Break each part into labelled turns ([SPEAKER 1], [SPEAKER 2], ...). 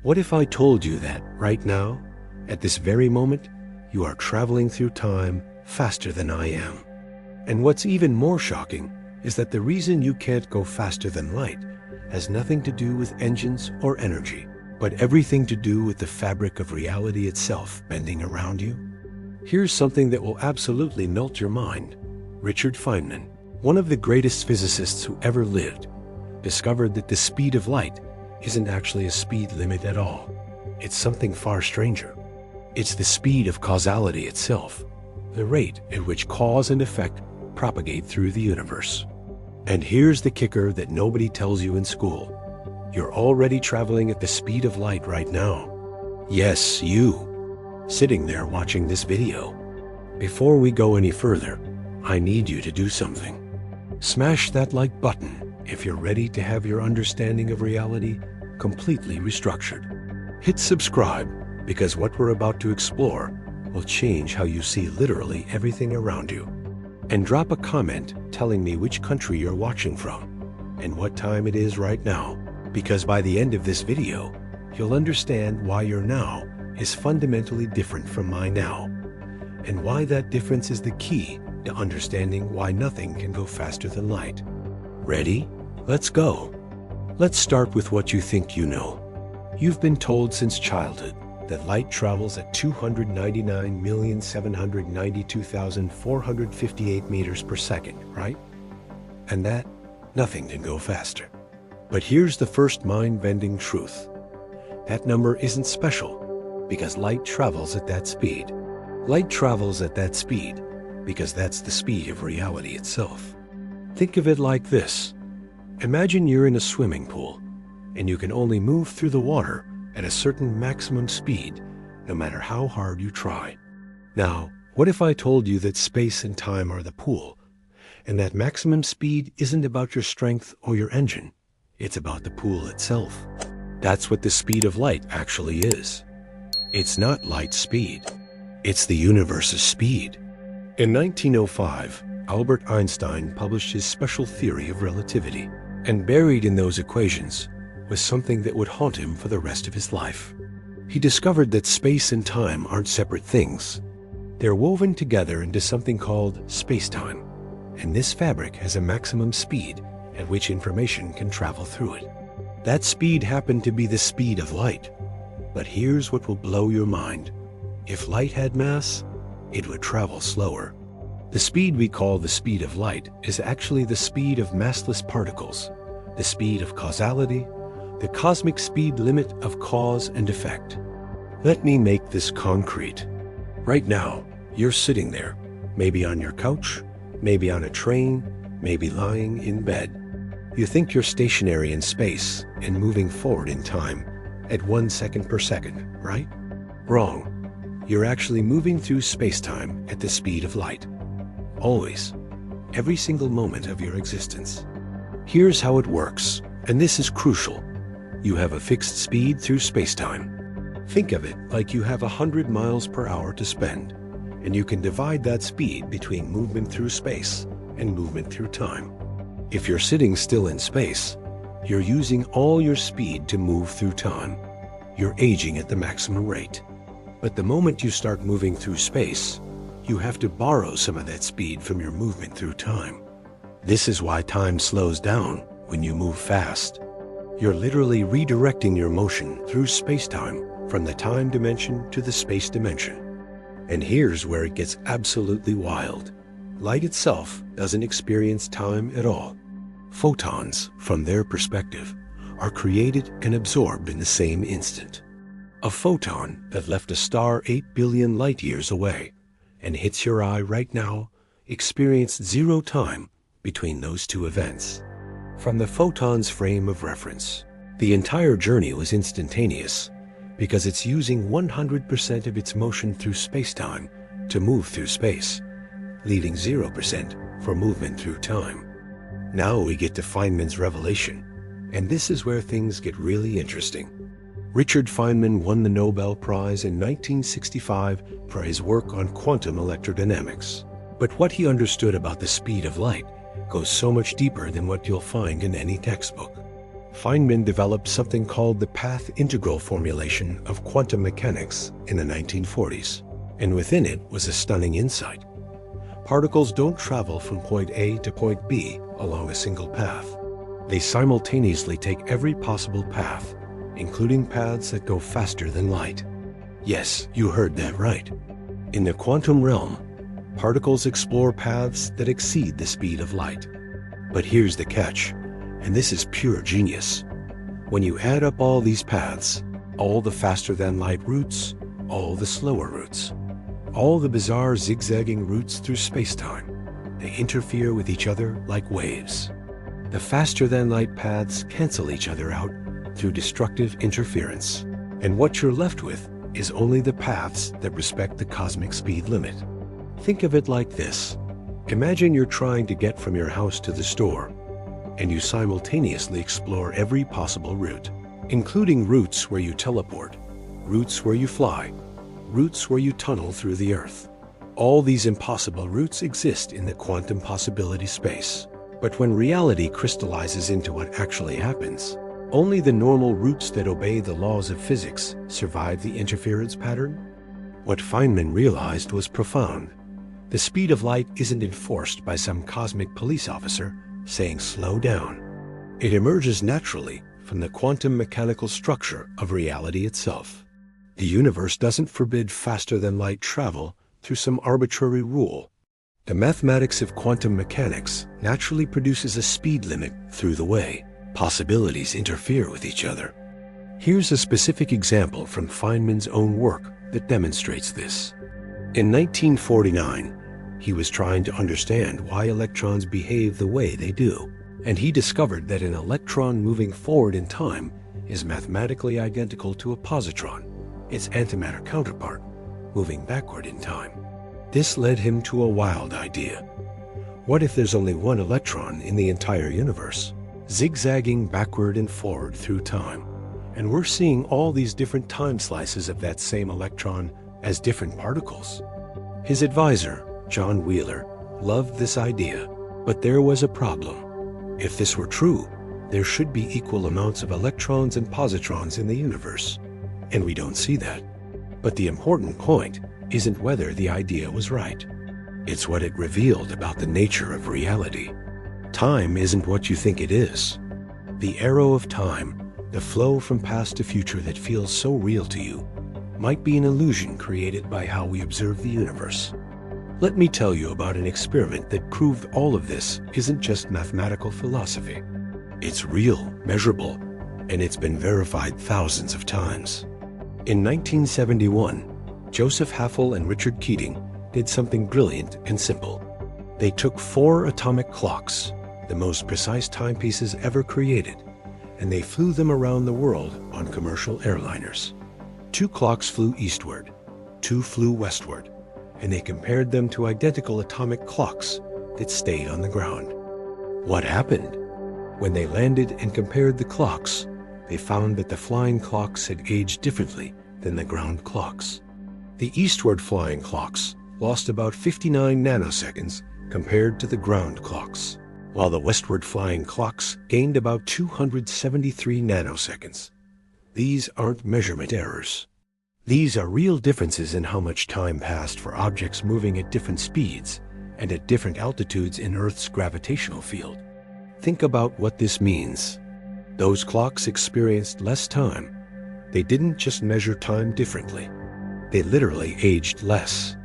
[SPEAKER 1] What if I told you that right now, at this very moment, you are traveling through time faster than I am? And what's even more shocking is that the reason you can't go faster than light has nothing to do with engines or energy, but everything to do with the fabric of reality itself bending around you. Here's something that will absolutely melt your mind. Richard Feynman, one of the greatest physicists who ever lived, discovered that the speed of light isn't actually a speed limit at all. It's something far stranger. It's the speed of causality itself, the rate at which cause and effect propagate through the universe. And here's the kicker that nobody tells you in school. You're already traveling at the speed of light right now. Yes, you, sitting there watching this video. Before we go any further, I need you to do something. Smash that like button if you're ready to have your understanding of reality completely restructured. Hit subscribe because what we're about to explore will change how you see literally everything around you. And drop a comment telling me which country you're watching from and what time it is right now, because by the end of this video, you'll understand why your now is fundamentally different from my now, and why that difference is the key to understanding why nothing can go faster than light. Ready? Let's go. Let's start with what you think you know. You've been told since childhood that light travels at 299,792,458 meters per second, right? And that nothing can go faster. But here's the first mind-bending truth. That number isn't special because light travels at that speed. Light travels at that speed because that's the speed of reality itself. Think of it like this. Imagine you're in a swimming pool and you can only move through the water at a certain maximum speed, no matter how hard you try. Now, what if I told you that space and time are the pool, and that maximum speed isn't about your strength or your engine, it's about the pool itself? That's what the speed of light actually is. It's not light speed, it's the universe's speed. In 1905, Albert Einstein published his special theory of relativity, and buried in those equations was something that would haunt him for the rest of his life. He discovered that space and time aren't separate things. They're woven together into something called spacetime, and this fabric has a maximum speed at which information can travel through it. That speed happened to be the speed of light. But here's what will blow your mind. If light had mass, it would travel slower. The speed we call the speed of light is actually the speed of massless particles, the speed of causality, the cosmic speed limit of cause and effect. Let me make this concrete. Right now, you're sitting there, maybe on your couch, maybe on a train, maybe lying in bed. You think you're stationary in space and moving forward in time at 1 second per second, right? Wrong. You're actually moving through space-time at the speed of light. Always. Every single moment of your existence. Here's how it works, and this is crucial. You have a fixed speed through space-time. Think of it like you have 100 miles per hour to spend, and you can divide that speed between movement through space and movement through time. If you're sitting still in space, you're using all your speed to move through time. You're aging at the maximum rate. But the moment you start moving through space, you have to borrow some of that speed from your movement through time. This is why time slows down when you move fast. You're literally redirecting your motion through space-time from the time dimension to the space dimension. And here's where it gets absolutely wild. Light itself doesn't experience time at all. Photons, from their perspective, are created and absorbed in the same instant. A photon that left a star 8 billion light years away and hits your eye right now experienced zero time between those two events. From the photon's frame of reference, the entire journey was instantaneous because it's using 100% of its motion through space-time to move through space, leaving 0% for movement through time. Now we get to Feynman's revelation, and this is where things get really interesting. Richard Feynman won the Nobel Prize in 1965 for his work on quantum electrodynamics. But what he understood about the speed of light goes so much deeper than what you'll find in any textbook. Feynman developed something called the path integral formulation of quantum mechanics in the 1940s, and within it was a stunning insight. Particles don't travel from point A to point B along a single path. They simultaneously take every possible path, including paths that go faster than light. Yes, you heard that right. In the quantum realm, particles explore paths that exceed the speed of light. But here's the catch, and this is pure genius. When you add up all these paths, all the faster-than-light routes, all the slower routes, all the bizarre zigzagging routes through spacetime, they interfere with each other like waves. The faster-than-light paths cancel each other out through destructive interference, and what you're left with is only the paths that respect the cosmic speed limit. Think of it like this. Imagine you're trying to get from your house to the store, and you simultaneously explore every possible route, including routes where you teleport, routes where you fly, routes where you tunnel through the Earth. All these impossible routes exist in the quantum possibility space. But when reality crystallizes into what actually happens, only the normal routes that obey the laws of physics survive the interference pattern. What Feynman realized was profound. The speed of light isn't enforced by some cosmic police officer saying slow down. It emerges naturally from the quantum mechanical structure of reality itself. The universe doesn't forbid faster-than-light travel through some arbitrary rule. The mathematics of quantum mechanics naturally produces a speed limit through the way possibilities interfere with each other. Here's a specific example from Feynman's own work that demonstrates this. In 1949, he was trying to understand why electrons behave the way they do, and he discovered that an electron moving forward in time is mathematically identical to a positron, its antimatter counterpart, moving backward in time. This led him to a wild idea. What if there's only one electron in the entire universe, zigzagging backward and forward through time, and we're seeing all these different time slices of that same electron as different particles? His advisor, John Wheeler, loved this idea, but there was a problem. If this were true, there should be equal amounts of electrons and positrons in the universe, and we don't see that. But the important point isn't whether the idea was right. It's what it revealed about the nature of reality. Time isn't what you think it is. The arrow of time, the flow from past to future that feels so real to you, might be an illusion created by how we observe the universe. Let me tell you about an experiment that proved all of this isn't just mathematical philosophy. It's real, measurable, and it's been verified thousands of times. In 1971, Joseph Haffel and Richard Keating did something brilliant and simple. They took 4 atomic clocks, the most precise timepieces ever created, and they flew them around the world on commercial airliners. 2 clocks flew eastward, 2 flew westward, and they compared them to identical atomic clocks that stayed on the ground. What happened? When they landed and compared the clocks, they found that the flying clocks had aged differently than the ground clocks. The eastward flying clocks lost about 59 nanoseconds compared to the ground clocks, while the westward flying clocks gained about 273 nanoseconds. These aren't measurement errors. These are real differences in how much time passed for objects moving at different speeds and at different altitudes in Earth's gravitational field. Think about what this means. Those clocks experienced less time. They didn't just measure time differently. They literally aged less.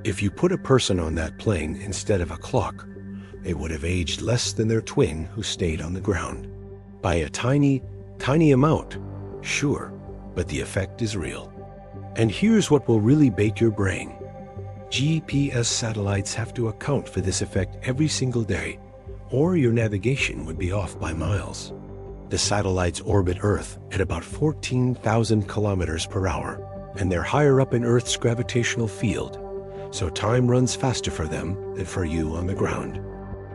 [SPEAKER 1] If you put a person on that plane instead of a clock, they would have aged less than their twin who stayed on the ground. By a tiny, tiny amount, sure, but the effect is real. And here's what will really bait your brain. GPS satellites have to account for this effect every single day, or your navigation would be off by miles. The satellites orbit Earth at about 14,000 kilometers per hour, and they're higher up in Earth's gravitational field, so time runs faster for them than for you on the ground.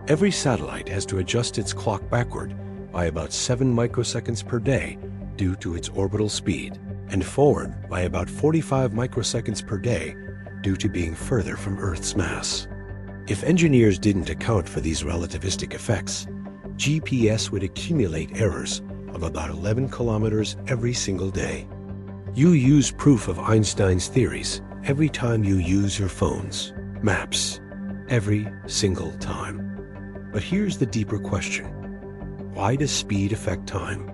[SPEAKER 1] Every satellite has to adjust its clock backward by about 7 microseconds per day due to its orbital speed, and forward by about 45 microseconds per day due to being further from Earth's mass. If engineers didn't account for these relativistic effects, GPS would accumulate errors of about 11 kilometers every single day. You use proof of Einstein's theories every time you use your phone's maps, every single time. But here's the deeper question. Why does speed affect time?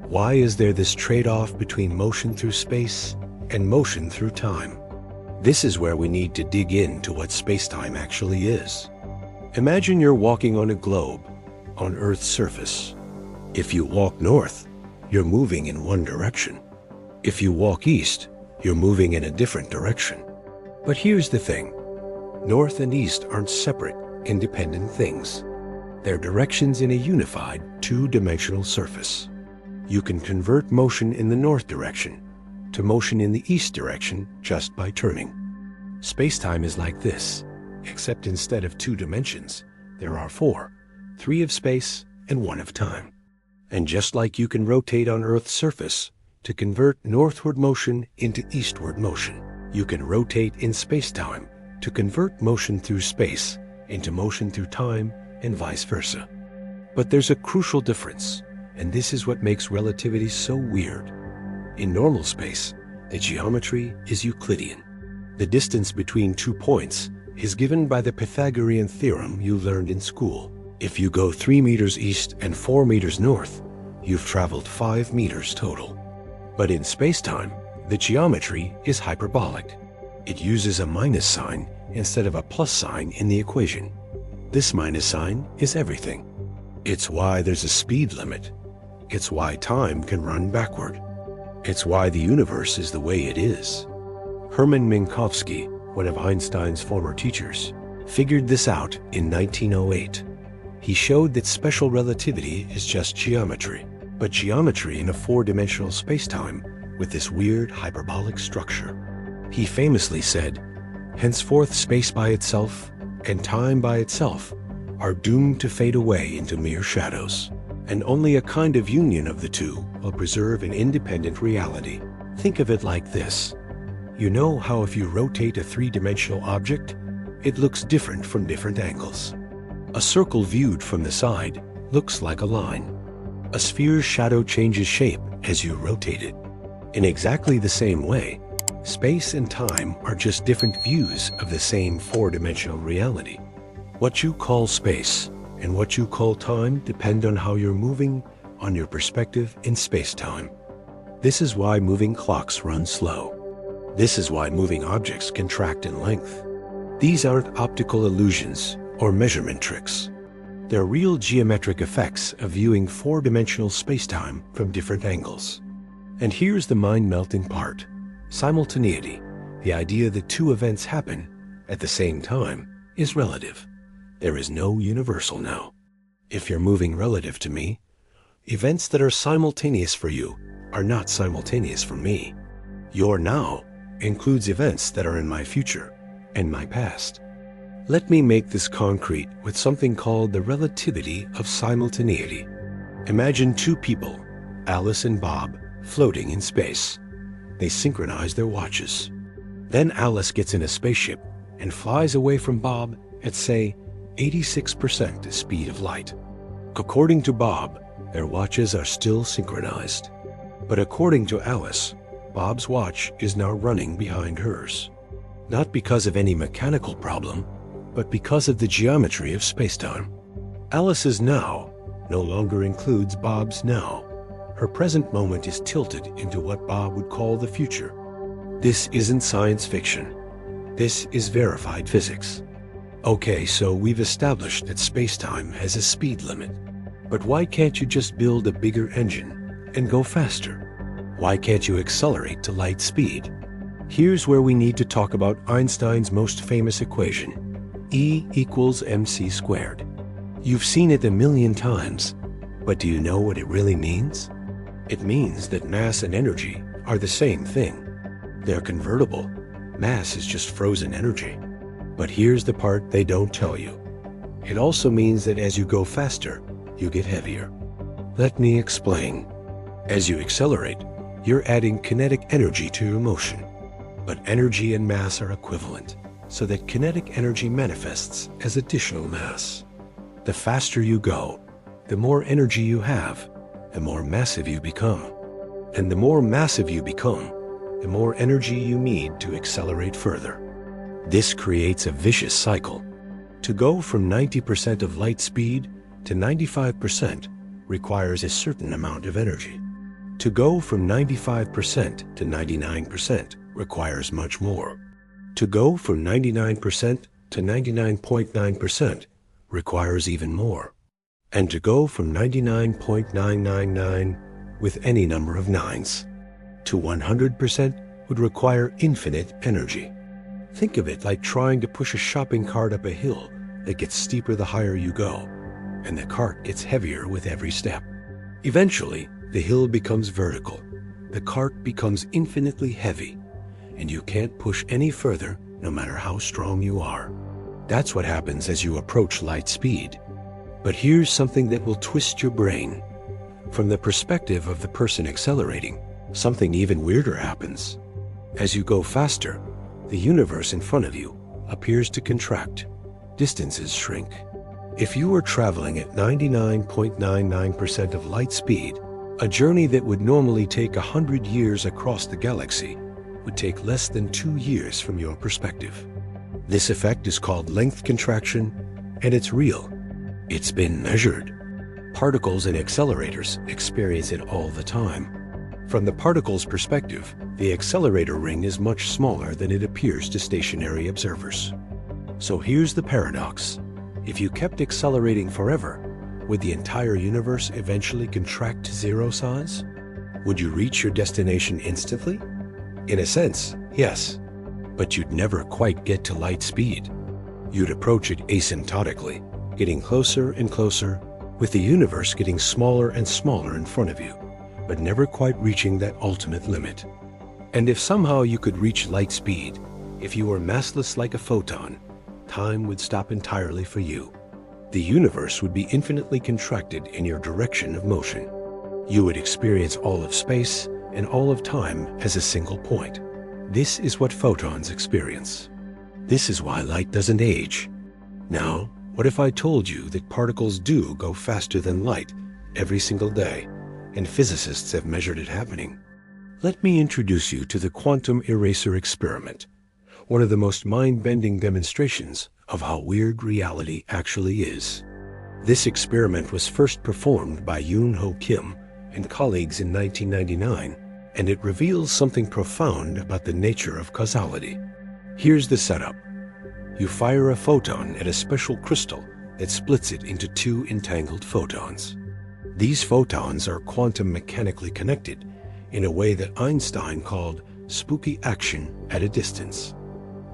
[SPEAKER 1] Why is there this trade-off between motion through space and motion through time? This is where we need to dig into what spacetime actually is. Imagine you're walking on a globe on Earth's surface. If you walk north, you're moving in one direction. If you walk east, you're moving in a different direction. But here's the thing. North and east aren't separate, independent things. They're directions in a unified, two-dimensional surface. You can convert motion in the north direction to motion in the east direction just by turning. Spacetime is like this, except instead of two dimensions, there are four, three of space and one of time. And just like you can rotate on Earth's surface to convert northward motion into eastward motion, you can rotate in spacetime to convert motion through space into motion through time and vice versa. But there's a crucial difference, and this is what makes relativity so weird. In normal space, the geometry is Euclidean. The distance between 2 points is given by the Pythagorean theorem you learned in school. If you go 3 meters east and 4 meters north, you've traveled 5 meters total. But in spacetime, the geometry is hyperbolic. It uses a minus sign instead of a plus sign in the equation. This minus sign is everything. It's why there's a speed limit. It's why time can run backward. It's why the universe is the way it is. Hermann Minkowski, one of Einstein's former teachers, figured this out in 1908. He showed that special relativity is just geometry, but geometry in a four-dimensional spacetime with this weird hyperbolic structure. He famously said, "Henceforth space by itself and time by itself are doomed to fade away into mere shadows, and only a kind of union of the two will preserve an independent reality." Think of it like this. You know how if you rotate a three-dimensional object, it looks different from different angles. A circle viewed from the side looks like a line. A sphere's shadow changes shape as you rotate it. In exactly the same way, space and time are just different views of the same four-dimensional reality. What you call space and what you call time depend on how you're moving on your perspective in space-time. This is why moving clocks run slow. This is why moving objects contract in length. These aren't optical illusions or measurement tricks. They're real geometric effects of viewing four-dimensional space-time from different angles. And here's the mind-melting part. Simultaneity, the idea that two events happen at the same time, is relative. There is no universal now. If you're moving relative to me, events that are simultaneous for you are not simultaneous for me. Your now includes events that are in my future and my past. Let me make this concrete with something called the relativity of simultaneity. Imagine two people, Alice and Bob, floating in space. They synchronize their watches. Then Alice gets in a spaceship and flies away from Bob at, say, 86% the speed of light. According to Bob, their watches are still synchronized. But according to Alice, Bob's watch is now running behind hers. Not because of any mechanical problem, but because of the geometry of spacetime. Alice's now no longer includes Bob's now. Her present moment is tilted into what Bob would call the future. This isn't science fiction. This is verified physics. Okay, so we've established that spacetime has a speed limit. But why can't you just build a bigger engine and go faster? Why can't you accelerate to light speed? Here's where we need to talk about Einstein's most famous equation, E equals mc squared. You've seen it a million times, but do you know what it really means? It means that mass and energy are the same thing. They're convertible. Mass is just frozen energy. But here's the part they don't tell you. It also means that as you go faster, you get heavier. Let me explain. As you accelerate, you're adding kinetic energy to your motion. But energy and mass are equivalent, so that kinetic energy manifests as additional mass. The faster you go, the more energy you have, the more massive you become. And the more massive you become, the more energy you need to accelerate further. This creates a vicious cycle. To go from 90% of light speed to 95% requires a certain amount of energy. To go from 95% to 99% requires much more. To go from 99% to 99.9% requires even more. And to go from 99.999 with any number of nines to 100% would require infinite energy. Think of it like trying to push a shopping cart up a hill that gets steeper the higher you go, and the cart gets heavier with every step. Eventually, the hill becomes vertical, the cart becomes infinitely heavy, and you can't push any further no matter how strong you are. That's what happens as you approach light speed. But here's something that will twist your brain. From the perspective of the person accelerating, something even weirder happens. As you go faster, the universe in front of you appears to contract. Distances shrink. If you were traveling at 99.99% of light speed, a journey that would normally take 100 years across the galaxy would take less than 2 years from your perspective. This effect is called length contraction, and it's real. It's been measured. Particles and accelerators experience it all the time. From the particle's perspective, the accelerator ring is much smaller than it appears to stationary observers. So here's the paradox. If you kept accelerating forever, would the entire universe eventually contract to zero size? Would you reach your destination instantly? In a sense, yes. But you'd never quite get to light speed. You'd approach it asymptotically, getting closer and closer, with the universe getting smaller and smaller in front of you, but never quite reaching that ultimate limit. And if somehow you could reach light speed, if you were massless like a photon, time would stop entirely for you. The universe would be infinitely contracted in your direction of motion. You would experience all of space and all of time as a single point. This is what photons experience. This is why light doesn't age. Now, what if I told you that particles do go faster than light every single day, and physicists have measured it happening? Let me introduce you to the quantum eraser experiment, one of the most mind-bending demonstrations of how weird reality actually is. This experiment was first performed by Yoon-Ho Kim and colleagues in 1999, and it reveals something profound about the nature of causality. Here's the setup. You fire a photon at a special crystal that splits it into two entangled photons. These photons are quantum mechanically connected in a way that Einstein called spooky action at a distance.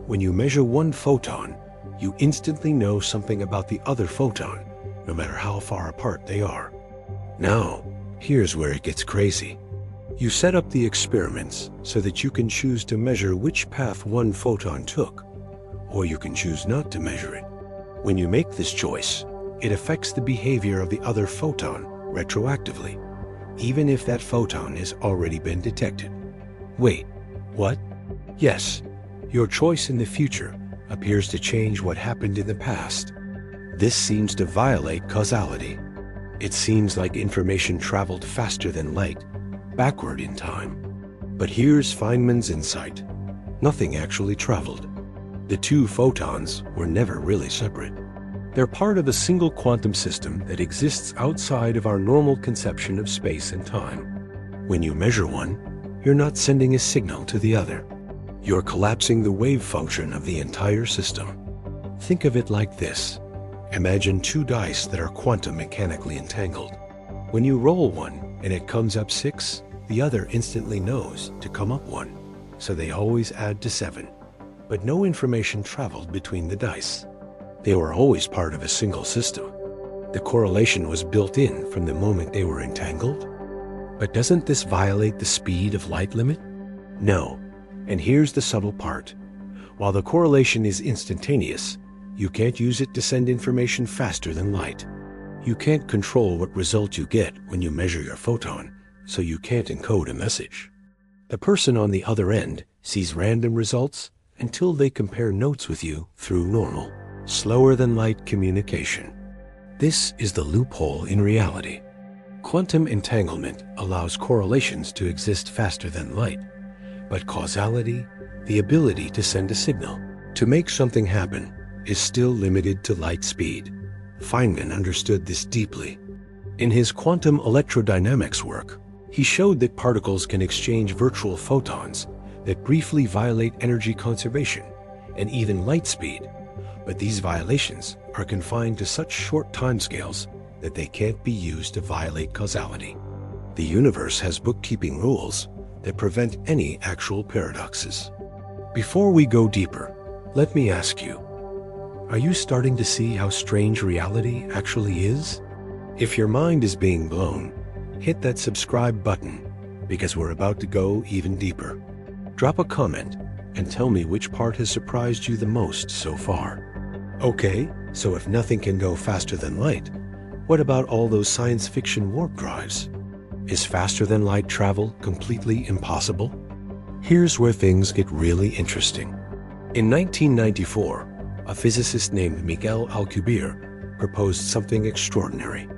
[SPEAKER 1] When you measure one photon, you instantly know something about the other photon, no matter how far apart they are. Now, here's where it gets crazy. You set up the experiments so that you can choose to measure which path one photon took, or you can choose not to measure it. When you make this choice, it affects the behavior of the other photon retroactively, even if that photon has already been detected. Wait, what? Yes, your choice in the future appears to change what happened in the past. This seems to violate causality. It seems like information traveled faster than light, backward in time. But here's Feynman's insight. Nothing actually traveled. The two photons were never really separate. They're part of a single quantum system that exists outside of our normal conception of space and time. When you measure one, you're not sending a signal to the other. You're collapsing the wave function of the entire system. Think of it like this. Imagine two dice that are quantum mechanically entangled. When you roll one and it comes up 6, the other instantly knows to come up 1, so they always add to 7. But no information traveled between the dice. They were always part of a single system. The correlation was built in from the moment they were entangled. But doesn't this violate the speed of light limit? No. And here's the subtle part. While the correlation is instantaneous, you can't use it to send information faster than light. You can't control what result you get when you measure your photon, so you can't encode a message. The person on the other end sees random results until they compare notes with you through normal, slower than light communication. This is the loophole in reality. Quantum entanglement allows correlations to exist faster than light, but causality, the ability to send a signal, to make something happen, is still limited to light speed. Feynman understood this deeply. In his quantum electrodynamics work, he showed that particles can exchange virtual photons that briefly violate energy conservation and even light speed, but these violations are confined to such short timescales that they can't be used to violate causality. The universe has bookkeeping rules that prevent any actual paradoxes. Before we go deeper, let me ask you, are you starting to see how strange reality actually is? If your mind is being blown, hit that subscribe button because we're about to go even deeper. Drop a comment and tell me which part has surprised you the most so far. Okay, so if nothing can go faster than light, what about all those science fiction warp drives? Is faster than light travel completely impossible? Here's where things get really interesting. In 1994, a physicist named Miguel Alcubierre proposed something extraordinary.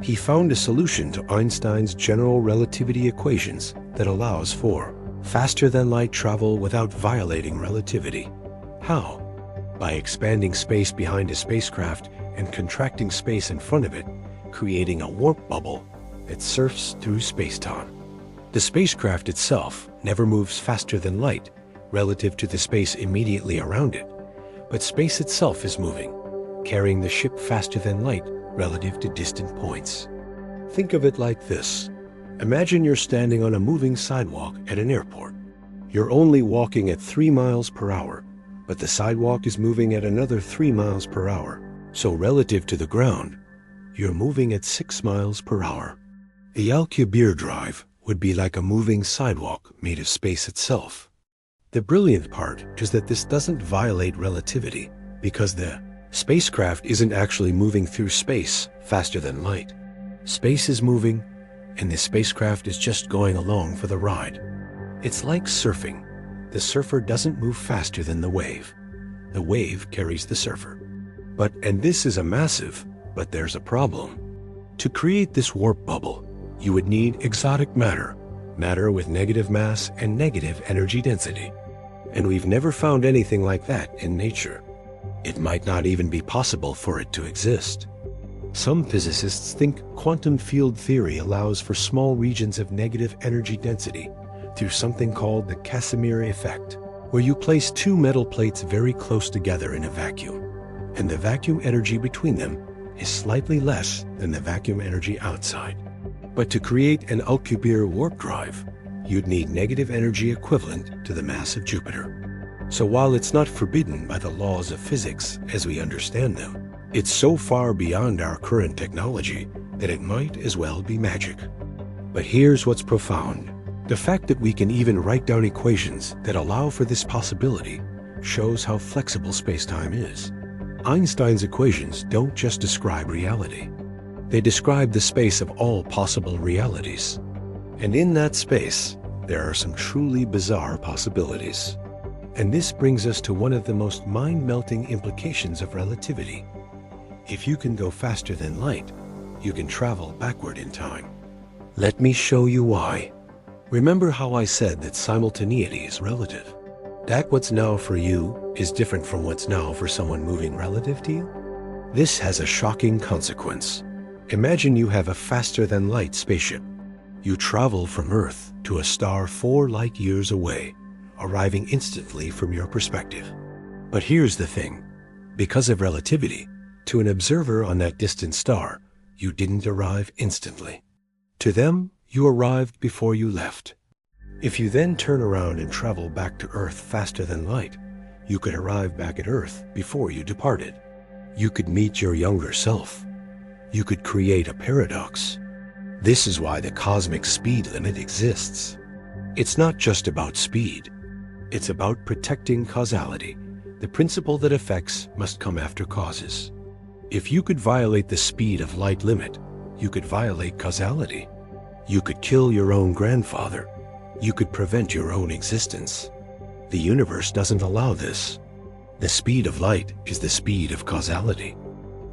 [SPEAKER 1] He found a solution to Einstein's general relativity equations that allows for faster than light travel without violating relativity. How? By expanding space behind a spacecraft and contracting space in front of it, creating a warp bubble that surfs through spacetime. The spacecraft itself never moves faster than light relative to the space immediately around it, but space itself is moving, carrying the ship faster than light relative to distant points. Think of it like this. Imagine you're standing on a moving sidewalk at an airport. You're only walking at 3 miles per hour, but the sidewalk is moving at another 3 miles per hour. So relative to the ground, you're moving at 6 miles per hour. The Alcubierre drive would be like a moving sidewalk made of space itself. The brilliant part is that this doesn't violate relativity because the spacecraft isn't actually moving through space faster than light. Space is moving, and the spacecraft is just going along for the ride. It's like surfing. The surfer doesn't move faster than the wave. The wave carries the surfer. And this is a massive, but there's a problem. To create this warp bubble, you would need exotic matter, matter with negative mass and negative energy density. And we've never found anything like that in nature. It might not even be possible for it to exist. Some physicists think quantum field theory allows for small regions of negative energy density through something called the Casimir effect, where you place two metal plates very close together in a vacuum, and the vacuum energy between them is slightly less than the vacuum energy outside. But to create an Alcubierre warp drive, you'd need negative energy equivalent to the mass of Jupiter. So while it's not forbidden by the laws of physics as we understand them, it's so far beyond our current technology that it might as well be magic. But here's what's profound. The fact that we can even write down equations that allow for this possibility shows how flexible spacetime is. Einstein's equations don't just describe reality. They describe the space of all possible realities. And in that space, there are some truly bizarre possibilities. And this brings us to one of the most mind-melting implications of relativity. If you can go faster than light, you can travel backward in time. Let me show you why. Remember how I said that simultaneity is relative? That what's now for you is different from what's now for someone moving relative to you? This has a shocking consequence. Imagine you have a faster-than-light spaceship. You travel from Earth to a star 4 light years away, arriving instantly from your perspective. But here's the thing. Because of relativity, to an observer on that distant star, you didn't arrive instantly. To them, you arrived before you left. If you then turn around and travel back to Earth faster than light, you could arrive back at Earth before you departed. You could meet your younger self. You could create a paradox. This is why the cosmic speed limit exists. It's not just about speed. It's about protecting causality, the principle that effects must come after causes. If you could violate the speed of light limit, you could violate causality. You could kill your own grandfather. You could prevent your own existence. The universe doesn't allow this. The speed of light is the speed of causality.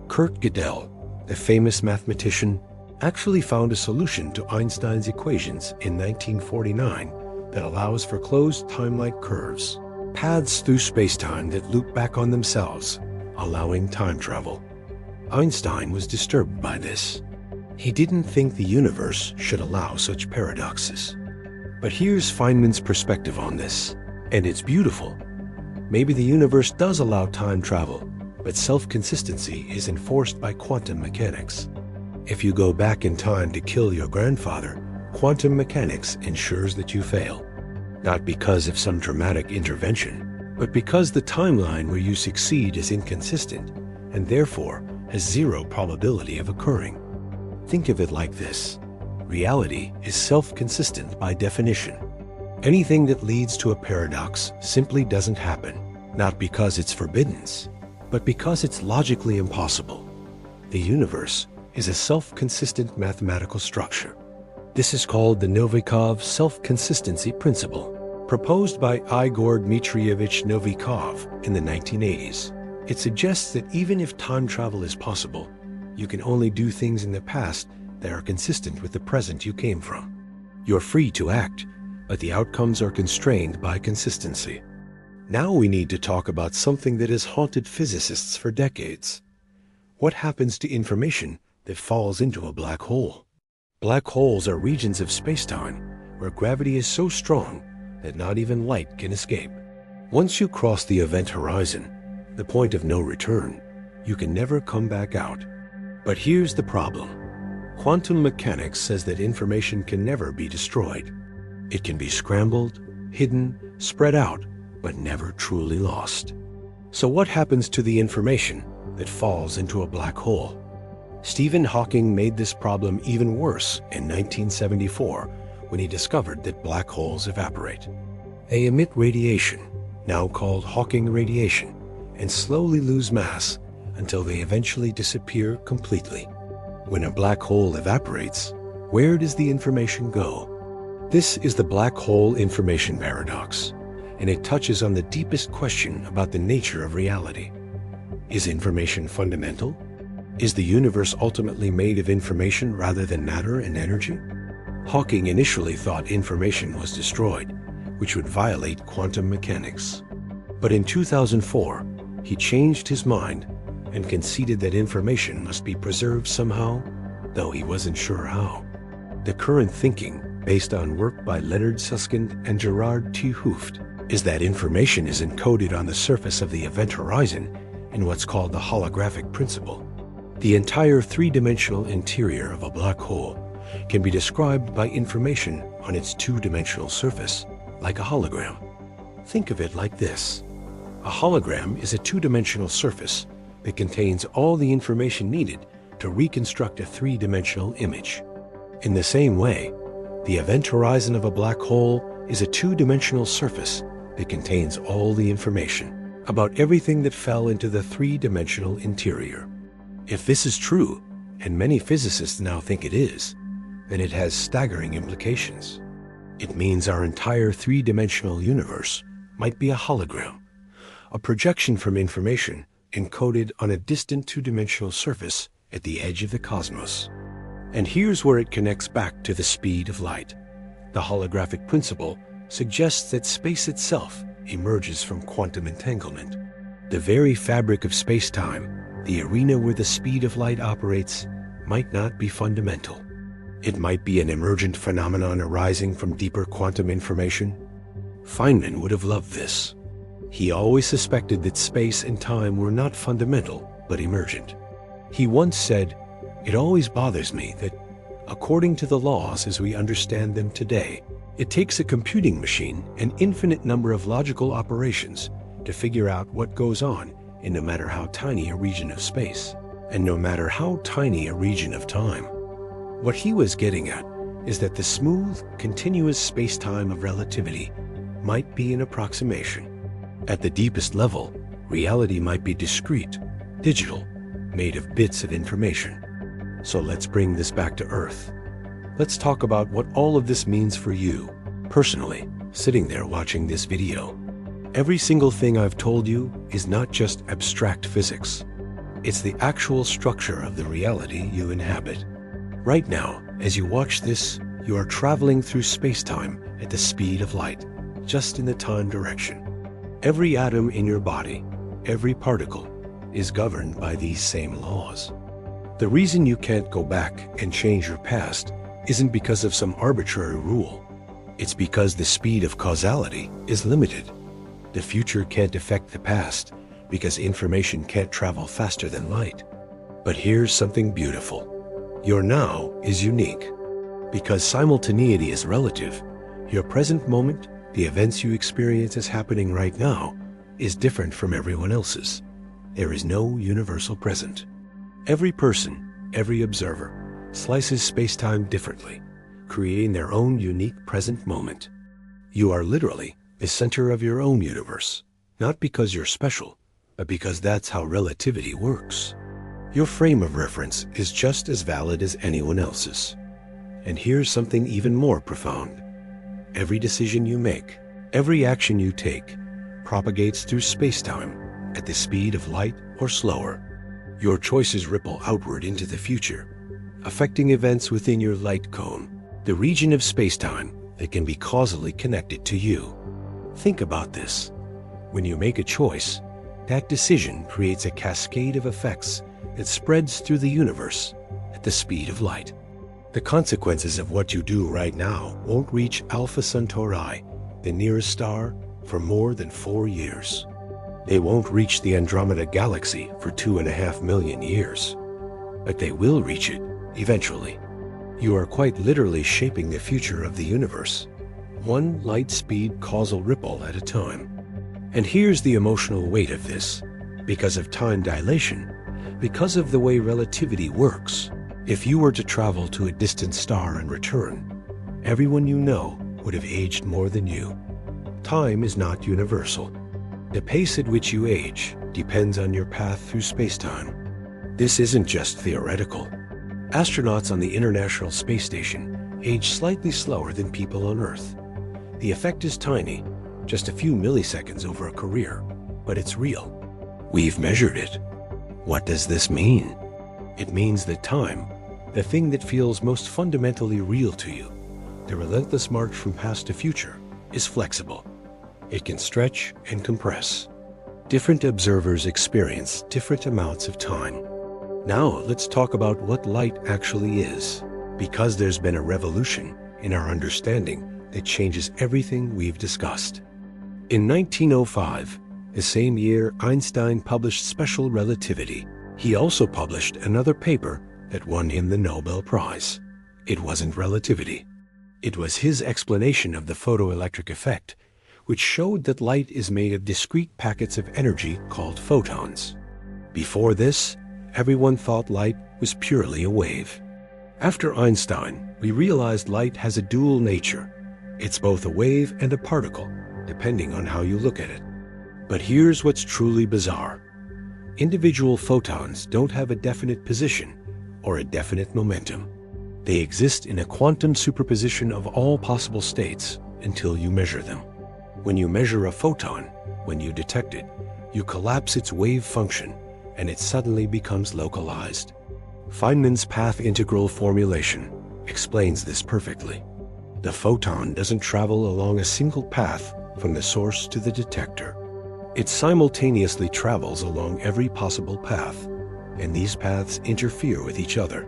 [SPEAKER 1] Kurt Gödel, the famous mathematician, actually found a solution to Einstein's equations in 1949 that allows for closed time-like curves, paths through spacetime that loop back on themselves, allowing time travel. Einstein was disturbed by this. He didn't think the universe should allow such paradoxes. But here's Feynman's perspective on this, and it's beautiful. Maybe the universe does allow time travel, but self-consistency is enforced by quantum mechanics. If you go back in time to kill your grandfather, quantum mechanics ensures that you fail. Not because of some dramatic intervention, but because the timeline where you succeed is inconsistent, and therefore has zero probability of occurring. Think of it like this. Reality is self-consistent by definition. Anything that leads to a paradox simply doesn't happen, not because it's forbidden, but because it's logically impossible. The universe is a self-consistent mathematical structure. This is called the Novikov self-consistency principle, proposed by Igor Dmitrievich Novikov in the 1980s. It suggests that even if time travel is possible, you can only do things in the past that are consistent with the present you came from. You're free to act, but the outcomes are constrained by consistency. Now we need to talk about something that has haunted physicists for decades. What happens to information that falls into a black hole? Black holes are regions of spacetime where gravity is so strong that not even light can escape. Once you cross the event horizon, the point of no return, you can never come back out. But here's the problem. Quantum mechanics says that information can never be destroyed. It can be scrambled, hidden, spread out, but never truly lost. So what happens to the information that falls into a black hole? Stephen Hawking made this problem even worse in 1974 when he discovered that black holes evaporate. They emit radiation, now called Hawking radiation, and slowly lose mass until they eventually disappear completely. When a black hole evaporates, where does the information go? This is the black hole information paradox, and it touches on the deepest question about the nature of reality. Is information fundamental? Is the universe ultimately made of information rather than matter and energy? Hawking initially thought information was destroyed, which would violate quantum mechanics. But in 2004, he changed his mind and conceded that information must be preserved somehow, though he wasn't sure how. The current thinking, based on work by Leonard Susskind and Gerard T. Hooft, is that information is encoded on the surface of the event horizon in what's called the holographic principle. The entire three-dimensional interior of a black hole can be described by information on its two-dimensional surface, like a hologram. Think of it like this. A hologram is a two-dimensional surface that contains all the information needed to reconstruct a three-dimensional image. In the same way, the event horizon of a black hole is a two-dimensional surface that contains all the information about everything that fell into the three-dimensional interior. If this is true, and many physicists now think it is, then it has staggering implications. It means our entire three-dimensional universe might be a hologram, a projection from information encoded on a distant two-dimensional surface at the edge of the cosmos. And here's where it connects back to the speed of light. The holographic principle suggests that space itself emerges from quantum entanglement. The very fabric of space-time, the arena where the speed of light operates, might not be fundamental. It might be an emergent phenomenon arising from deeper quantum information. Feynman would have loved this. He always suspected that space and time were not fundamental, but emergent. He once said, "It always bothers me that, according to the laws as we understand them today, it takes a computing machine an infinite number of logical operations to figure out what goes on in no matter how tiny a region of space, and no matter how tiny a region of time." What he was getting at is that the smooth, continuous space-time of relativity might be an approximation. At the deepest level, reality might be discrete, digital, made of bits of information. So let's bring this back to Earth. Let's talk about what all of this means for you, personally, sitting there watching this video. Every single thing I've told you is not just abstract physics. It's the actual structure of the reality you inhabit. Right now, as you watch this, you are traveling through space-time at the speed of light, just in the time direction. Every atom in your body, every particle, is governed by these same laws. The reason you can't go back and change your past isn't because of some arbitrary rule. It's because the speed of causality is limited. The future can't affect the past because information can't travel faster than light. But here's something beautiful. Your now is unique. Because simultaneity is relative, your present moment, the events you experience as happening right now, is different from everyone else's. There is no universal present. Every person, every observer, slices space-time differently, creating their own unique present moment. You are literally the center of your own universe, not because you're special, but because that's how relativity works. Your frame of reference is just as valid as anyone else's. And here's something even more profound. Every decision you make, every action you take, propagates through space-time at the speed of light or slower. Your choices ripple outward into the future, affecting events within your light cone, the region of space-time that can be causally connected to you. Think about this. When you make a choice, that decision creates a cascade of effects that spreads through the universe at the speed of light. The consequences of what you do right now won't reach Alpha Centauri, the nearest star, for more than 4 years. They won't reach the Andromeda Galaxy for 2.5 million years. But they will reach it eventually. You are quite literally shaping the future of the universe, one light-speed causal ripple at a time. And here's the emotional weight of this. Because of time dilation, because of the way relativity works, if you were to travel to a distant star and return, everyone you know would have aged more than you. Time is not universal. The pace at which you age depends on your path through space-time. This isn't just theoretical. Astronauts on the International Space Station age slightly slower than people on Earth. The effect is tiny, just a few milliseconds over a career, but it's real. We've measured it. What does this mean? It means that time, the thing that feels most fundamentally real to you, the relentless march from past to future, is flexible. It can stretch and compress. Different observers experience different amounts of time. Now let's talk about what light actually is, because there's been a revolution in our understanding that changes everything we've discussed. In 1905, the same year Einstein published Special Relativity, he also published another paper that won him the Nobel Prize. It wasn't relativity. It was his explanation of the photoelectric effect, which showed that light is made of discrete packets of energy called photons. Before this, everyone thought light was purely a wave. After Einstein, we realized light has a dual nature. It's both a wave and a particle, depending on how you look at it. But here's what's truly bizarre. Individual photons don't have a definite position or a definite momentum. They exist in a quantum superposition of all possible states until you measure them. When you measure a photon, when you detect it, you collapse its wave function and it suddenly becomes localized. Feynman's path integral formulation explains this perfectly. The photon doesn't travel along a single path from the source to the detector. It simultaneously travels along every possible path, and these paths interfere with each other.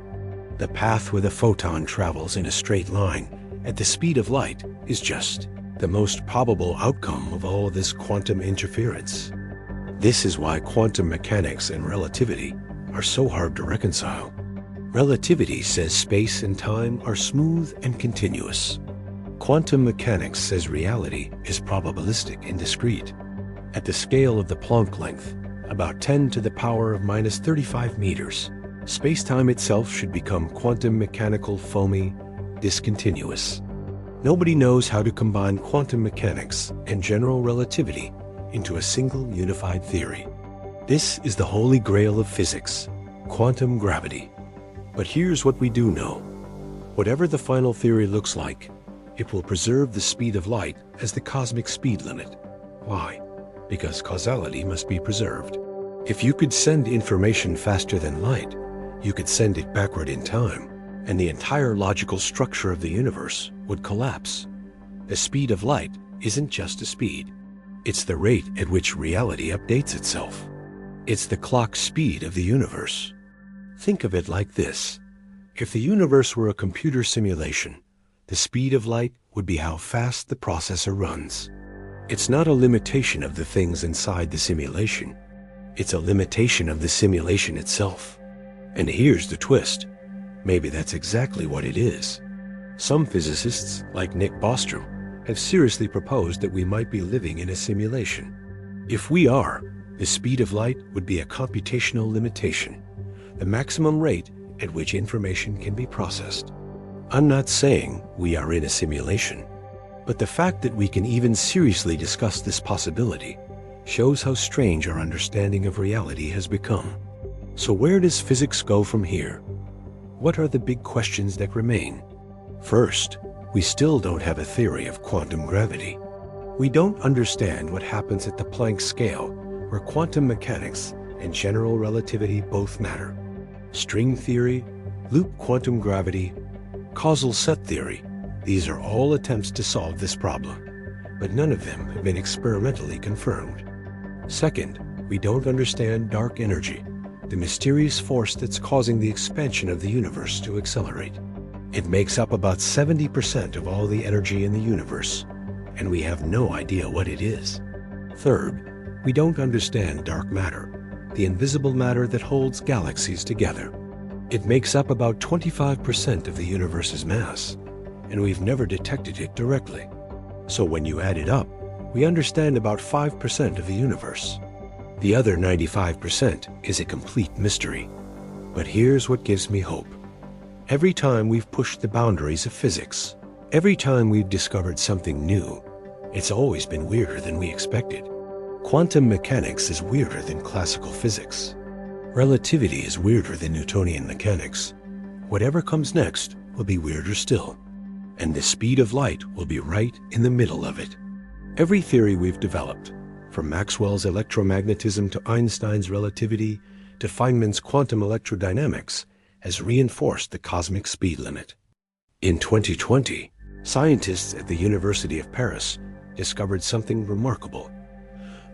[SPEAKER 1] The path where the photon travels in a straight line at the speed of light is just the most probable outcome of all this quantum interference. This is why quantum mechanics and relativity are so hard to reconcile. Relativity says space and time are smooth and continuous. Quantum mechanics says reality is probabilistic and discrete. At the scale of the Planck length, about 10 to the power of minus 35 meters, space-time itself should become quantum mechanical, foamy, discontinuous. Nobody knows how to combine quantum mechanics and general relativity into a single unified theory. This is the holy grail of physics, quantum gravity. But here's what we do know. Whatever the final theory looks like, it will preserve the speed of light as the cosmic speed limit. Why? Because causality must be preserved. If you could send information faster than light, you could send it backward in time. and the entire logical structure of the universe would collapse. The speed of light isn't just a speed. It's the rate at which reality updates itself. It's the clock speed of the universe. Think of it like this. If the universe were a computer simulation, the speed of light would be how fast the processor runs. It's not a limitation of the things inside the simulation. It's a limitation of the simulation itself. And here's the twist. Maybe that's exactly what it is. Some physicists, like Nick Bostrom, have seriously proposed that we might be living in a simulation. If we are, the speed of light would be a computational limitation, the maximum rate at which information can be processed. I'm not saying we are in a simulation, but the fact that we can even seriously discuss this possibility shows how strange our understanding of reality has become. So where does physics go from here? What are the big questions that remain? First, we still don't have a theory of quantum gravity. We don't understand what happens at the Planck scale, where quantum mechanics and general relativity both matter. String theory, loop quantum gravity, causal set theory, these are all attempts to solve this problem, but none of them have been experimentally confirmed. Second, we don't understand dark energy, the mysterious force that's causing the expansion of the universe to accelerate. It makes up about 70% of all the energy in the universe, and we have no idea what it is. Third, we don't understand dark matter, the invisible matter that holds galaxies together. It makes up about 25% of the universe's mass, and we've never detected it directly. So when you add it up, we understand about 5% of the universe. The other 95% is a complete mystery. But here's what gives me hope. Every time we've pushed the boundaries of physics, every time we've discovered something new, it's always been weirder than we expected. Quantum mechanics is weirder than classical physics. Relativity is weirder than Newtonian mechanics. Whatever comes next will be weirder still. And the speed of light will be right in the middle of it. Every theory we've developed, from Maxwell's electromagnetism to Einstein's relativity to Feynman's quantum electrodynamics, has reinforced the cosmic speed limit. In 2020, scientists at the University of Paris discovered something remarkable.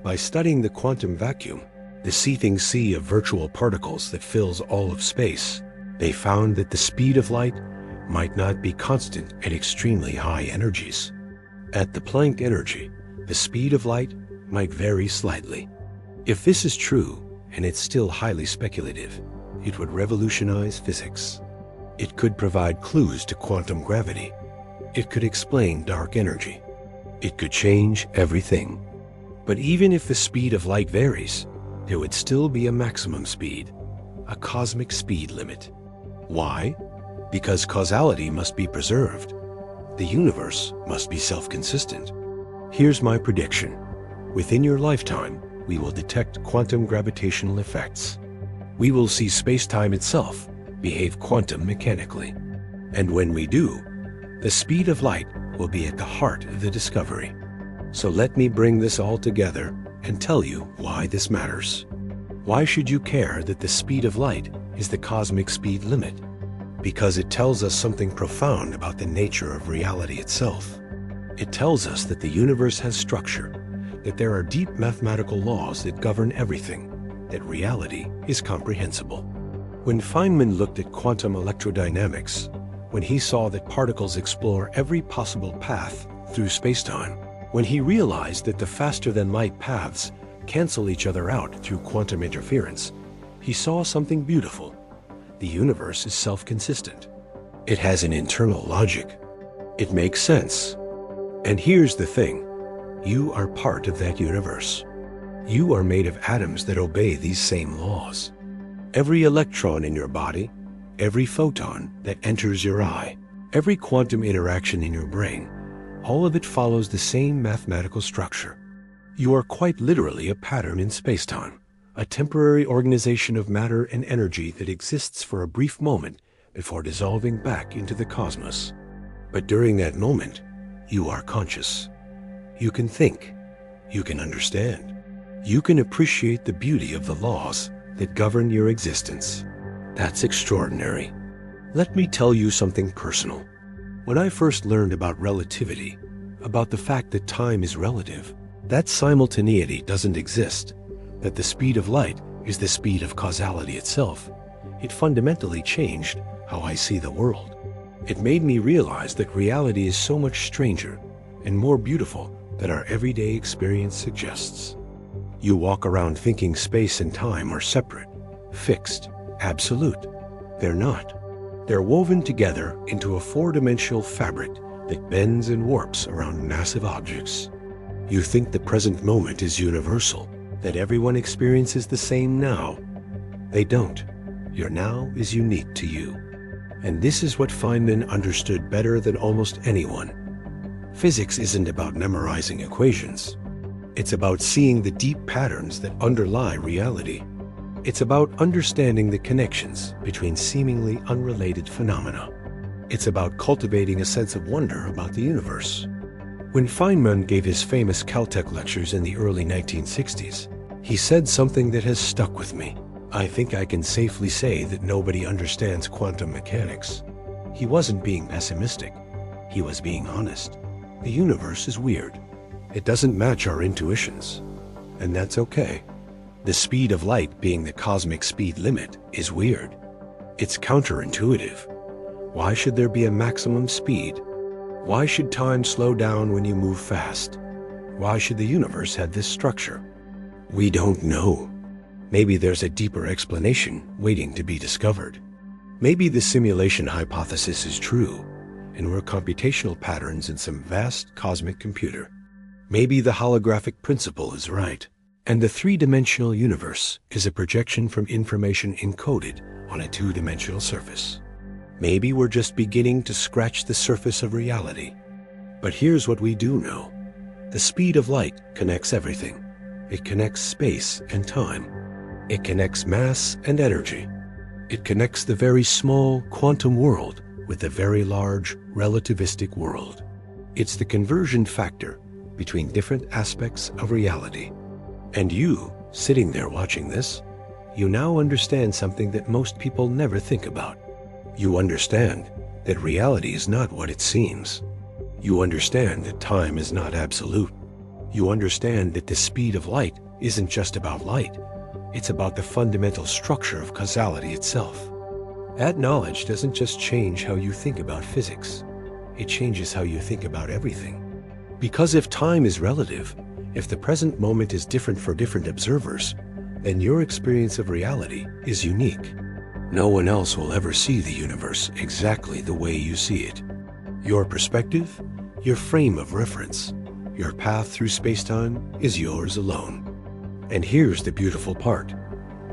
[SPEAKER 1] By studying the quantum vacuum, the seething sea of virtual particles that fills all of space, they found that the speed of light might not be constant at extremely high energies. At the Planck energy, the speed of light might vary slightly. If this is true, and it's still highly speculative, it would revolutionize physics. It could provide clues to quantum gravity. It could explain dark energy. It could change everything. But even if the speed of light varies, there would still be a maximum speed, a cosmic speed limit. Why? Because causality must be preserved. The universe must be self-consistent. Here's my prediction. Within your lifetime, we will detect quantum gravitational effects. We will see space-time itself behave quantum mechanically. And when we do, the speed of light will be at the heart of the discovery. So let me bring this all together and tell you why this matters. Why should you care that the speed of light is the cosmic speed limit? Because it tells us something profound about the nature of reality itself. It tells us that the universe has structure, that there are deep mathematical laws that govern everything, that reality is comprehensible. When Feynman looked at quantum electrodynamics, when he saw that particles explore every possible path through spacetime, when he realized that the faster-than-light paths cancel each other out through quantum interference, he saw something beautiful. The universe is self-consistent. It has an internal logic. It makes sense. And here's the thing. You are part of that universe. You are made of atoms that obey these same laws. Every electron in your body, every photon that enters your eye, every quantum interaction in your brain, all of it follows the same mathematical structure. You are quite literally a pattern in spacetime, a temporary organization of matter and energy that exists for a brief moment before dissolving back into the cosmos. But during that moment, you are conscious. You can think. You can understand. You can appreciate the beauty of the laws that govern your existence. That's extraordinary. Let me tell you something personal. When I first learned about relativity, about the fact that time is relative, that simultaneity doesn't exist, that the speed of light is the speed of causality itself, it fundamentally changed how I see the world. It made me realize that reality is so much stranger and more beautiful than our everyday experience suggests. You walk around thinking space and time are separate, fixed, absolute. They're not. They're woven together into a four-dimensional fabric that bends and warps around massive objects. You think the present moment is universal, that everyone experiences the same now. They don't. Your now is unique to you. And this is what Feynman understood better than almost anyone. Physics isn't about memorizing equations. It's about seeing the deep patterns that underlie reality. It's about understanding the connections between seemingly unrelated phenomena. It's about cultivating a sense of wonder about the universe. When Feynman gave his famous Caltech lectures in the early 1960s, he said something that has stuck with me. I think I can safely say that nobody understands quantum mechanics. He wasn't being pessimistic. He was being honest. The universe is weird. It doesn't match our intuitions. And that's okay. The speed of light being the cosmic speed limit is weird. It's counterintuitive. Why should there be a maximum speed? Why should time slow down when you move fast? Why should the universe have this structure? We don't know. Maybe there's a deeper explanation waiting to be discovered. Maybe the simulation hypothesis is true, and we're computational patterns in some vast cosmic computer. Maybe the holographic principle is right, and the three-dimensional universe is a projection from information encoded on a two-dimensional surface. Maybe we're just beginning to scratch the surface of reality. But here's what we do know. The speed of light connects everything. It connects space and time. It connects mass and energy. It connects the very small quantum world with the very large relativistic world. It's the conversion factor between different aspects of reality. And you, sitting there watching this, you now understand something that most people never think about. You understand that reality is not what it seems. You understand that time is not absolute. You understand that the speed of light isn't just about light. It's about the fundamental structure of causality itself. That knowledge doesn't just change how you think about physics. It changes how you think about everything. Because if time is relative, if the present moment is different for different observers, then your experience of reality is unique. No one else will ever see the universe exactly the way you see it. Your perspective, your frame of reference, your path through spacetime is yours alone. And here's the beautiful part.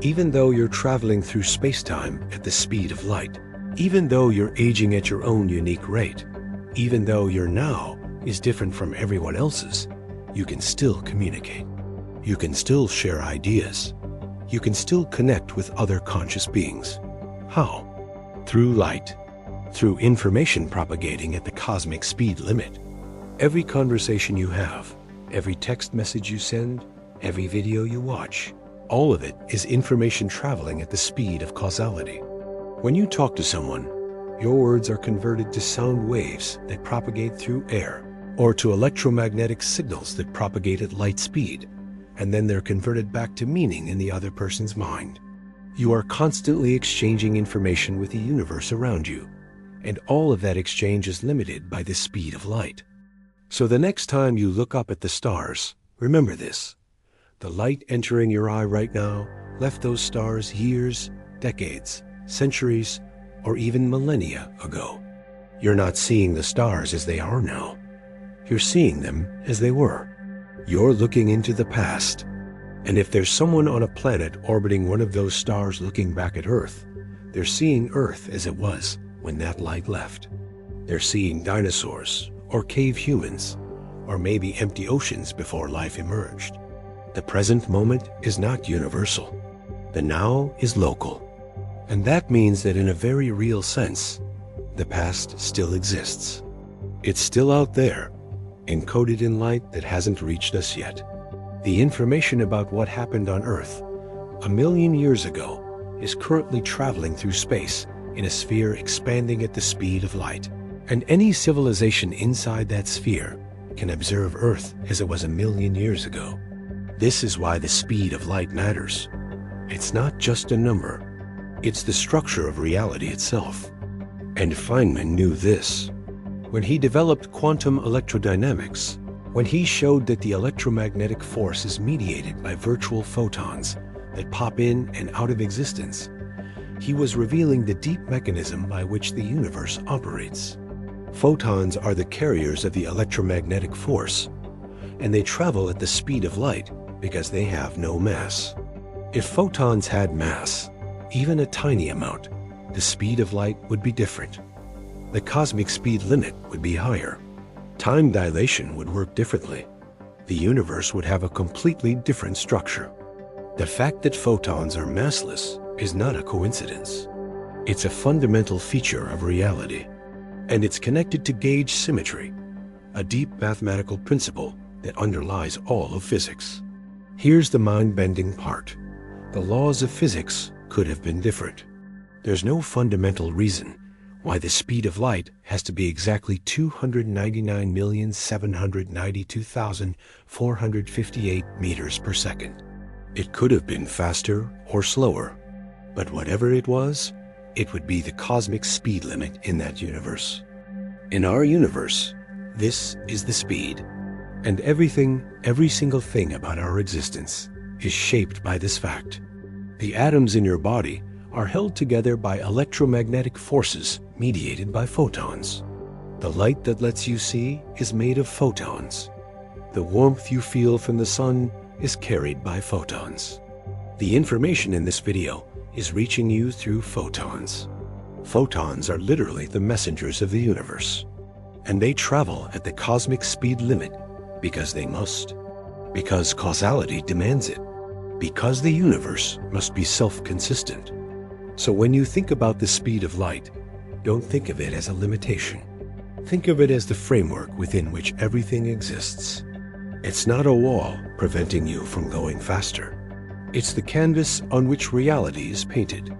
[SPEAKER 1] Even though you're traveling through spacetime at the speed of light, even though you're aging at your own unique rate, even though your now is different from everyone else's, you can still communicate. You can still share ideas. You can still connect with other conscious beings. How? Through light. Through information propagating at the cosmic speed limit. Every conversation you have, every text message you send, every video you watch, all of it is information traveling at the speed of causality. When you talk to someone, your words are converted to sound waves that propagate through air, or to electromagnetic signals that propagate at light speed, and then they're converted back to meaning in the other person's mind. You are constantly exchanging information with the universe around you, and all of that exchange is limited by the speed of light. So the next time you look up at the stars, remember this. The light entering your eye right now left those stars years, decades, centuries, or even millennia ago. You're not seeing the stars as they are now. You're seeing them as they were. You're looking into the past. And if there's someone on a planet orbiting one of those stars looking back at Earth, they're seeing Earth as it was when that light left. They're seeing dinosaurs, or cave humans, or maybe empty oceans before life emerged. The present moment is not universal. The now is local. And that means that in a very real sense, the past still exists. It's still out there, encoded in light that hasn't reached us yet. The information about what happened on Earth 1 million years ago is currently traveling through space in a sphere expanding at the speed of light. And any civilization inside that sphere can observe Earth as it was 1,000,000 years ago. This is why the speed of light matters. It's not just a number. It's the structure of reality itself. And Feynman knew this. When he developed quantum electrodynamics, when he showed that the electromagnetic force is mediated by virtual photons that pop in and out of existence, he was revealing the deep mechanism by which the universe operates. Photons are the carriers of the electromagnetic force, and they travel at the speed of light because they have no mass. If photons had mass, even a tiny amount, the speed of light would be different. The cosmic speed limit would be higher. Time dilation would work differently. The universe would have a completely different structure. The fact that photons are massless is not a coincidence. It's a fundamental feature of reality. And it's connected to gauge symmetry, a deep mathematical principle that underlies all of physics. Here's the mind-bending part. The laws of physics could have been different. There's no fundamental reason why the speed of light has to be exactly 299,792,458 meters per second. It could have been faster or slower, but whatever it was, it would be the cosmic speed limit in that universe. In our universe, this is the speed. And everything, every single thing about our existence is shaped by this fact. The atoms in your body are held together by electromagnetic forces mediated by photons. The light that lets you see is made of photons. The warmth you feel from the sun is carried by photons. The information in this video is reaching you through photons. Photons are literally the messengers of the universe, and they travel at the cosmic speed limit because they must, because causality demands it, because the universe must be self-consistent. So when you think about the speed of light, don't think of it as a limitation. Think of it as the framework within which everything exists. It's not a wall preventing you from going faster. It's the canvas on which reality is painted.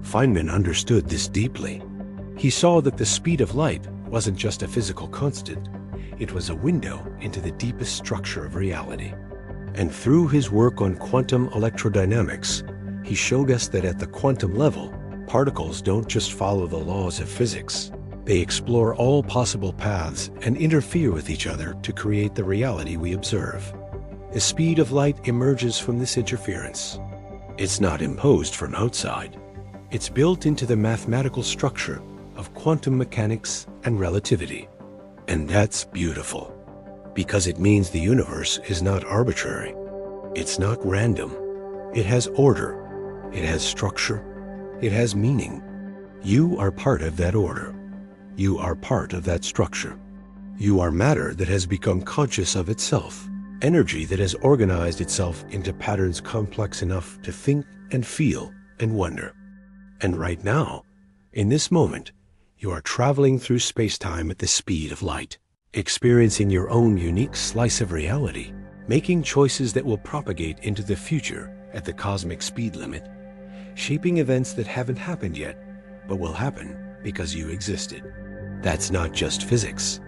[SPEAKER 1] Feynman understood this deeply. He saw that the speed of light wasn't just a physical constant. It was a window into the deepest structure of reality. And through his work on quantum electrodynamics, he showed us that at the quantum level, particles don't just follow the laws of physics. They explore all possible paths and interfere with each other to create the reality we observe. The speed of light emerges from this interference. It's not imposed from outside. It's built into the mathematical structure of quantum mechanics and relativity. And that's beautiful, because it means the universe is not arbitrary. It's not random. It has order. It has structure. It has meaning. You are part of that order. You are part of that structure. You are matter that has become conscious of itself, energy that has organized itself into patterns complex enough to think and feel and wonder. And right now, in this moment, you are traveling through space-time at the speed of light, experiencing your own unique slice of reality, making choices that will propagate into the future at the cosmic speed limit, shaping events that haven't happened yet, but will happen because you existed. That's not just physics.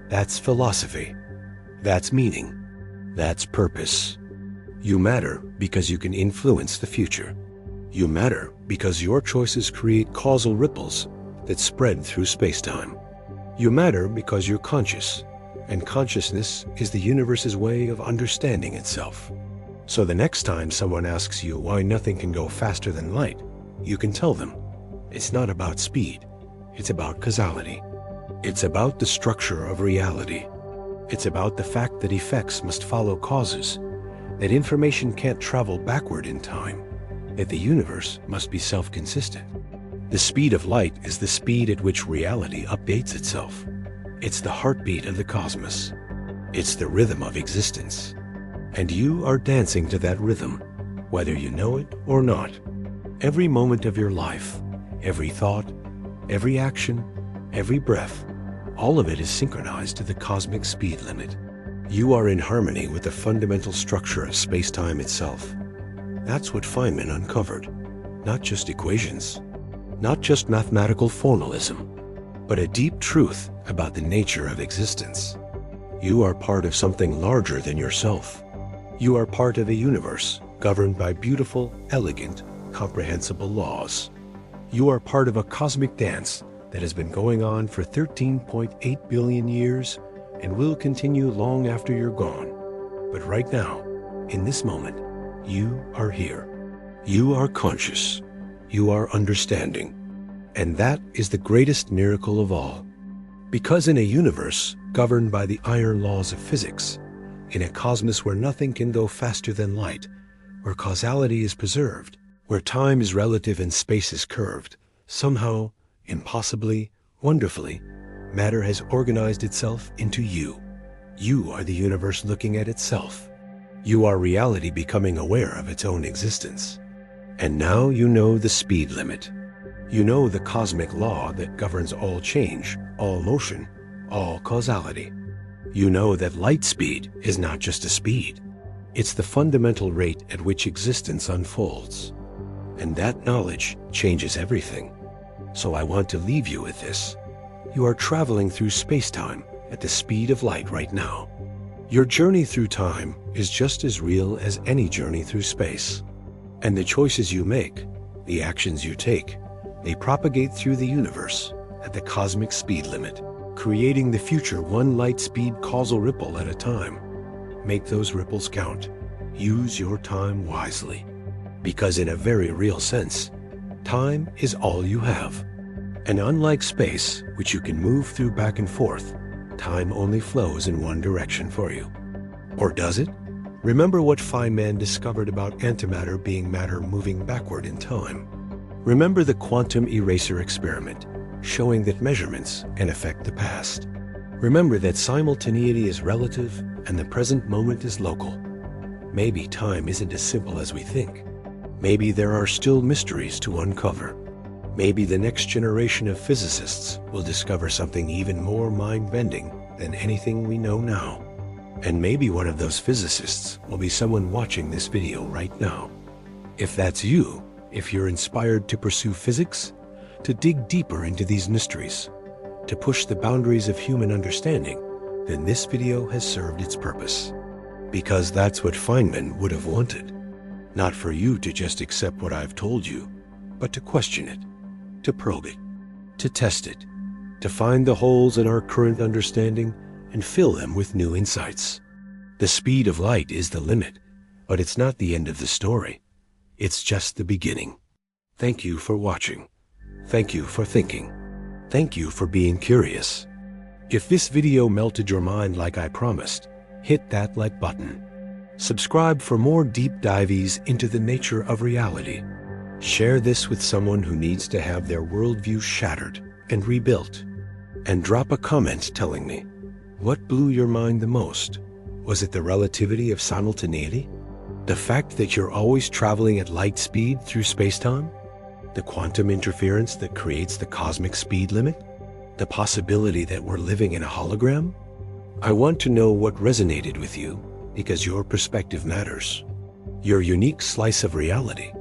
[SPEAKER 1] That's philosophy. That's meaning. That's purpose. You matter because you can influence the future. You matter because your choices create causal ripples that spread through space-time. You matter because you're conscious, and consciousness is the universe's way of understanding itself. So the next time someone asks you why nothing can go faster than light, you can tell them, it's not about speed, it's about causality. It's about the structure of reality. It's about the fact that effects must follow causes, that information can't travel backward in time, that the universe must be self-consistent. The speed of light is the speed at which reality updates itself. It's the heartbeat of the cosmos. It's the rhythm of existence. And you are dancing to that rhythm, whether you know it or not. Every moment of your life, every thought, every action, every breath, all of it is synchronized to the cosmic speed limit. You are in harmony with the fundamental structure of space-time itself. That's what Feynman uncovered, not just equations. Not just mathematical formalism, but a deep truth about the nature of existence. You are part of something larger than yourself. You are part of a universe governed by beautiful, elegant, comprehensible laws. You are part of a cosmic dance that has been going on for 13.8 billion years and will continue long after you're gone. But right now, in this moment, you are here. You are conscious. You are understanding. And that is the greatest miracle of all. Because in a universe governed by the iron laws of physics, in a cosmos where nothing can go faster than light, where causality is preserved, where time is relative and space is curved, somehow, impossibly, wonderfully, matter has organized itself into you. You are the universe looking at itself. You are reality becoming aware of its own existence. And now you know the speed limit. You know the cosmic law that governs all change, all motion, all causality. You know that light speed is not just a speed. It's the fundamental rate at which existence unfolds. And that knowledge changes everything. So I want to leave you with this. You are traveling through space-time at the speed of light right now. Your journey through time is just as real as any journey through space. And the choices you make, the actions you take, they propagate through the universe at the cosmic speed limit, creating the future one light speed causal ripple at a time. Make those ripples count. Use your time wisely. Because in a very real sense, time is all you have. And unlike space, which you can move through back and forth, time only flows in one direction for you. Or does it? Remember what Feynman discovered about antimatter being matter moving backward in time. Remember the quantum eraser experiment, showing that measurements can affect the past. Remember that simultaneity is relative and the present moment is local. Maybe time isn't as simple as we think. Maybe there are still mysteries to uncover. Maybe the next generation of physicists will discover something even more mind-bending than anything we know now. And maybe one of those physicists will be someone watching this video right now. If that's you, if you're inspired to pursue physics, to dig deeper into these mysteries, to push the boundaries of human understanding, then this video has served its purpose. Because that's what Feynman would have wanted. Not for you to just accept what I've told you, but to question it, to probe it, to test it, to find the holes in our current understanding and fill them with new insights. The speed of light is the limit, but it's not the end of the story. It's just the beginning. Thank you for watching. Thank you for thinking. Thank you for being curious. If this video melted your mind like I promised, hit that like button. Subscribe for more deep dives into the nature of reality. Share this with someone who needs to have their worldview shattered and rebuilt. And drop a comment telling me, what blew your mind the most? Was it the relativity of simultaneity? The fact that you're always traveling at light speed through space-time? The quantum interference that creates the cosmic speed limit? The possibility that we're living in a hologram? I want to know what resonated with you, because your perspective matters. Your unique slice of reality,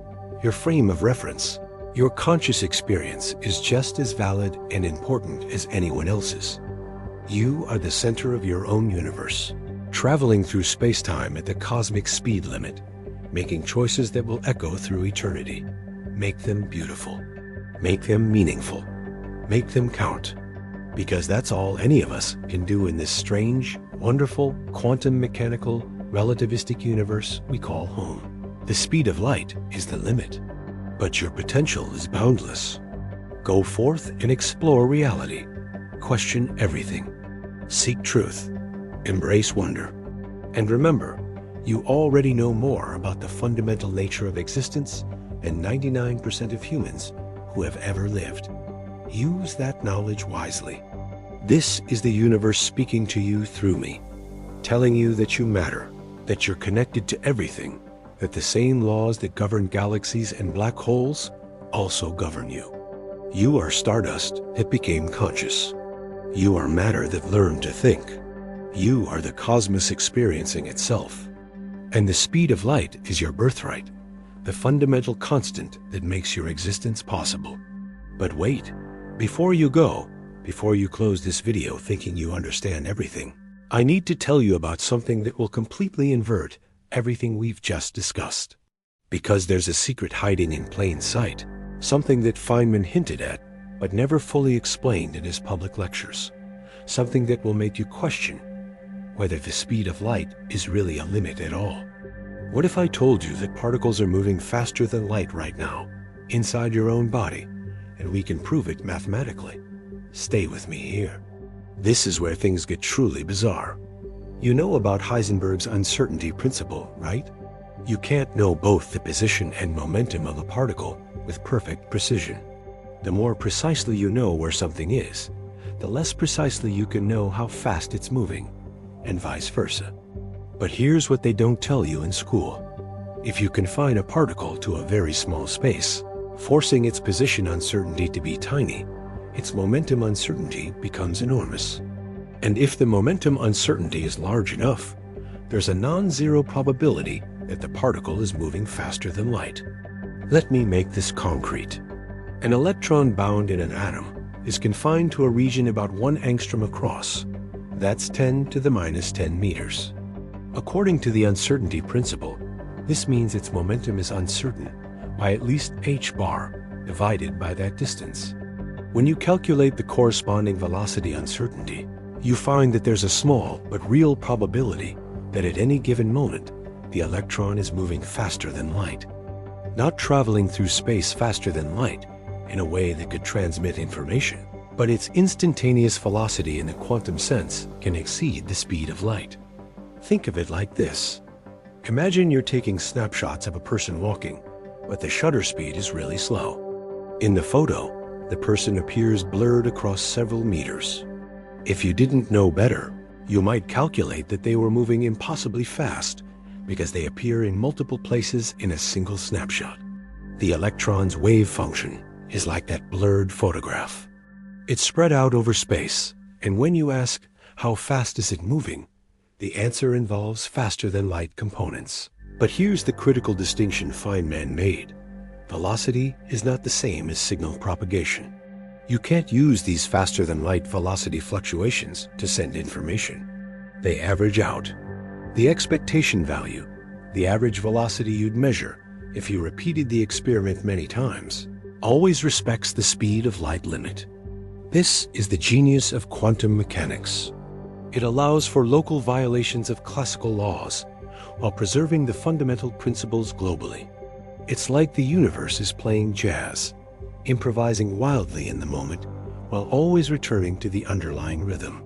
[SPEAKER 1] your frame of reference, your conscious experience is just as valid and important as anyone else's. You are the center of your own universe, traveling through space-time at the cosmic speed limit, making choices that will echo through eternity. Make them beautiful. Make them meaningful. Make them count. Because that's all any of us can do in this strange, wonderful, quantum mechanical, relativistic universe we call home. The speed of light is the limit, but your potential is boundless. Go forth and explore reality. Question everything. Seek truth. Embrace wonder. And remember, you already know more about the fundamental nature of existence than 99% of humans who have ever lived. Use that knowledge wisely. This is the universe speaking to you through me, telling you that you matter, that you're connected to everything, that the same laws that govern galaxies and black holes also govern you. You are stardust that became conscious. You are matter that learned to think. You are the cosmos experiencing itself. And the speed of light is your birthright, the fundamental constant that makes your existence possible. But wait, before you go, before you close this video thinking you understand everything, I need to tell you about something that will completely invert everything we've just discussed. Because there's a secret hiding in plain sight, something that Feynman hinted at, but never fully explained in his public lectures. Something that will make you question whether the speed of light is really a limit at all. What if I told you that particles are moving faster than light right now, inside your own body, and we can prove it mathematically? Stay with me here. This is where things get truly bizarre. You know about Heisenberg's uncertainty principle, right? You can't know both the position and momentum of a particle with perfect precision. The more precisely you know where something is, the less precisely you can know how fast it's moving, and vice versa. But here's what they don't tell you in school. If you confine a particle to a very small space, forcing its position uncertainty to be tiny, its momentum uncertainty becomes enormous. And if the momentum uncertainty is large enough, there's a non-zero probability that the particle is moving faster than light. Let me make this concrete. An electron bound in an atom is confined to a region about 1 angstrom across. That's 10 to the minus 10 meters. According to the uncertainty principle, this means its momentum is uncertain by at least h bar divided by that distance. When you calculate the corresponding velocity uncertainty, you find that there's a small but real probability that at any given moment, the electron is moving faster than light. Not traveling through space faster than light in a way that could transmit information, but its instantaneous velocity in the quantum sense can exceed the speed of light. Think of it like this. Imagine you're taking snapshots of a person walking, but the shutter speed is really slow. In the photo, the person appears blurred across several meters. If you didn't know better, you might calculate that they were moving impossibly fast because they appear in multiple places in a single snapshot. The electron's wave function is like that blurred photograph. It's spread out over space, and when you ask, how fast is it moving? The answer involves faster than light components. But here's the critical distinction Feynman made. Velocity is not the same as signal propagation. You can't use these faster than light velocity fluctuations to send information. They average out. The expectation value, the average velocity you'd measure if you repeated the experiment many times, always respects the speed of light limit. This is the genius of quantum mechanics. It allows for local violations of classical laws while preserving the fundamental principles globally. It's like the universe is playing jazz, improvising wildly in the moment while always returning to the underlying rhythm.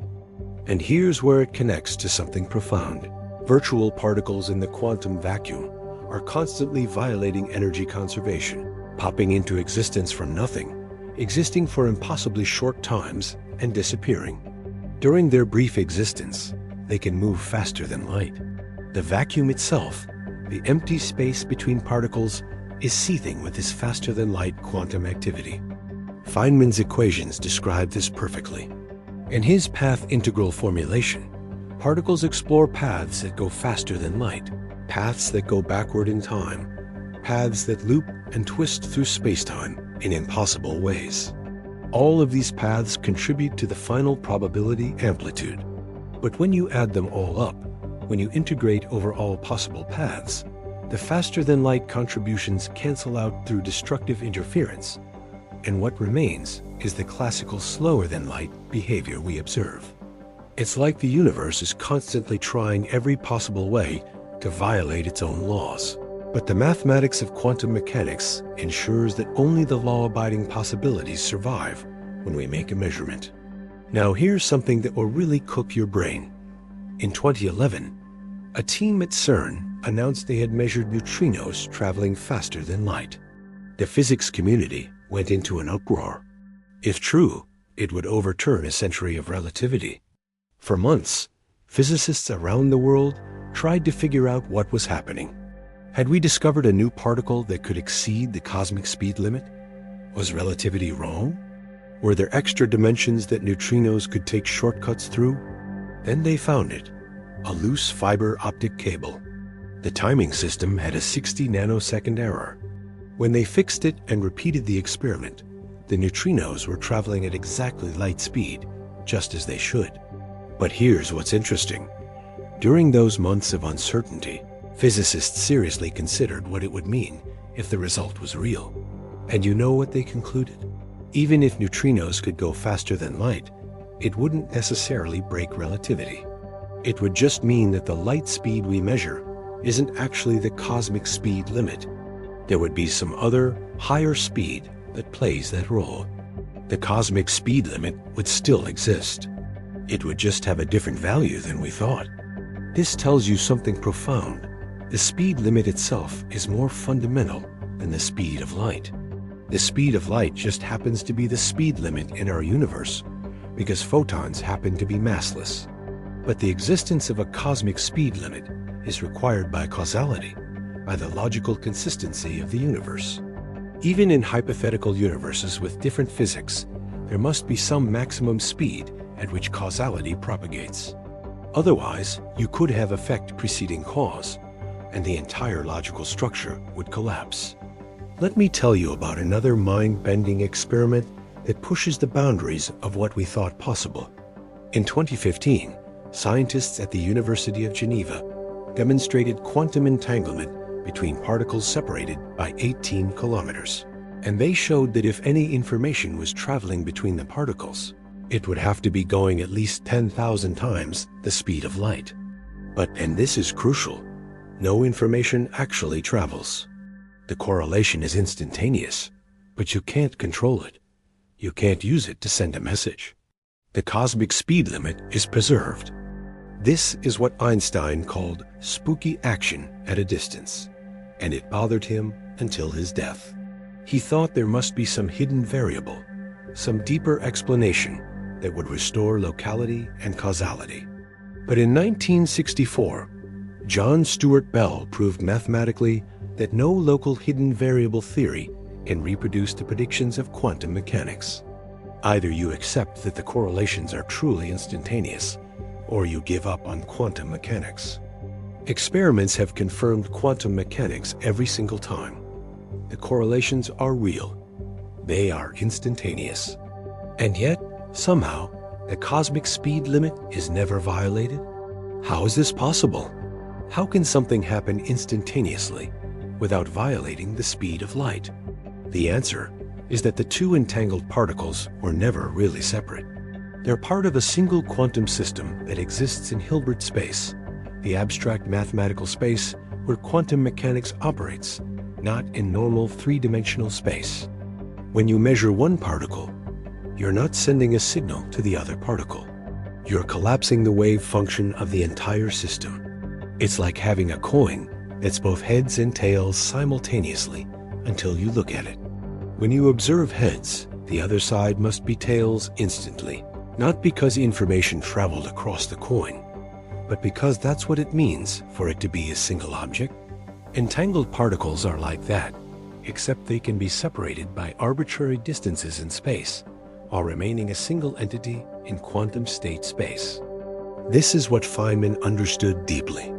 [SPEAKER 1] And here's where it connects to something profound. Virtual particles in the quantum vacuum are constantly violating energy conservation, popping into existence from nothing, existing for impossibly short times, and disappearing. During their brief existence, they can move faster than light. The vacuum itself, the empty space between particles, is seething with this faster-than-light quantum activity. Feynman's equations describe this perfectly. In his path integral formulation, particles explore paths that go faster than light, paths that go backward in time, paths that loop and twist through spacetime in impossible ways. All of these paths contribute to the final probability amplitude. But when you add them all up, when you integrate over all possible paths, the faster-than-light contributions cancel out through destructive interference, and what remains is the classical slower-than-light behavior we observe. It's like the universe is constantly trying every possible way to violate its own laws. But the mathematics of quantum mechanics ensures that only the law-abiding possibilities survive when we make a measurement. Now here's something that will really cook your brain. In 2011, a team at CERN announced they had measured neutrinos traveling faster than light. The physics community went into an uproar. If true, it would overturn a century of relativity. For months, physicists around the world tried to figure out what was happening. Had we discovered a new particle that could exceed the cosmic speed limit? Was relativity wrong? Were there extra dimensions that neutrinos could take shortcuts through? Then they found it, a loose fiber optic cable. The timing system had a 60 nanosecond error. When they fixed it and repeated the experiment, the neutrinos were traveling at exactly light speed, just as they should. But here's what's interesting. During those months of uncertainty, physicists seriously considered what it would mean if the result was real. And you know what they concluded? Even if neutrinos could go faster than light, it wouldn't necessarily break relativity. It would just mean that the light speed we measure isn't actually the cosmic speed limit. There would be some other, higher speed that plays that role. The cosmic speed limit would still exist. It would just have a different value than we thought. This tells you something profound. The speed limit itself is more fundamental than the speed of light. The speed of light just happens to be the speed limit in our universe because photons happen to be massless. But the existence of a cosmic speed limit is required by causality, by the logical consistency of the universe. Even in hypothetical universes with different physics, there must be some maximum speed at which causality propagates. Otherwise, you could have effect preceding cause, and the entire logical structure would collapse. Let me tell you about another mind-bending experiment that pushes the boundaries of what we thought possible. In 2015, scientists at the University of Geneva demonstrated quantum entanglement between particles separated by 18 kilometers. And they showed that if any information was traveling between the particles, it would have to be going at least 10,000 times the speed of light. But, and this is crucial, no information actually travels. The correlation is instantaneous, but you can't control it. You can't use it to send a message. The cosmic speed limit is preserved. This is what Einstein called spooky action at a distance, and it bothered him until his death. He thought there must be some hidden variable, some deeper explanation that would restore locality and causality. But in 1964, John Stuart Bell proved mathematically that no local hidden variable theory can reproduce the predictions of quantum mechanics. Either you accept that the correlations are truly instantaneous, or you give up on quantum mechanics. Experiments have confirmed quantum mechanics every single time. The correlations are real. They are instantaneous. And yet, somehow, the cosmic speed limit is never violated? How is this possible? How can something happen instantaneously without violating the speed of light? The answer is that the two entangled particles were never really separate. They're part of a single quantum system that exists in Hilbert space, the abstract mathematical space where quantum mechanics operates, not in normal three-dimensional space. When you measure one particle, you're not sending a signal to the other particle. You're collapsing the wave function of the entire system. It's like having a coin that's both heads and tails simultaneously until you look at it. When you observe heads, the other side must be tails instantly, not because information traveled across the coin, but because that's what it means for it to be a single object. Entangled particles are like that, except they can be separated by arbitrary distances in space, while remaining a single entity in quantum state space. This is what Feynman understood deeply.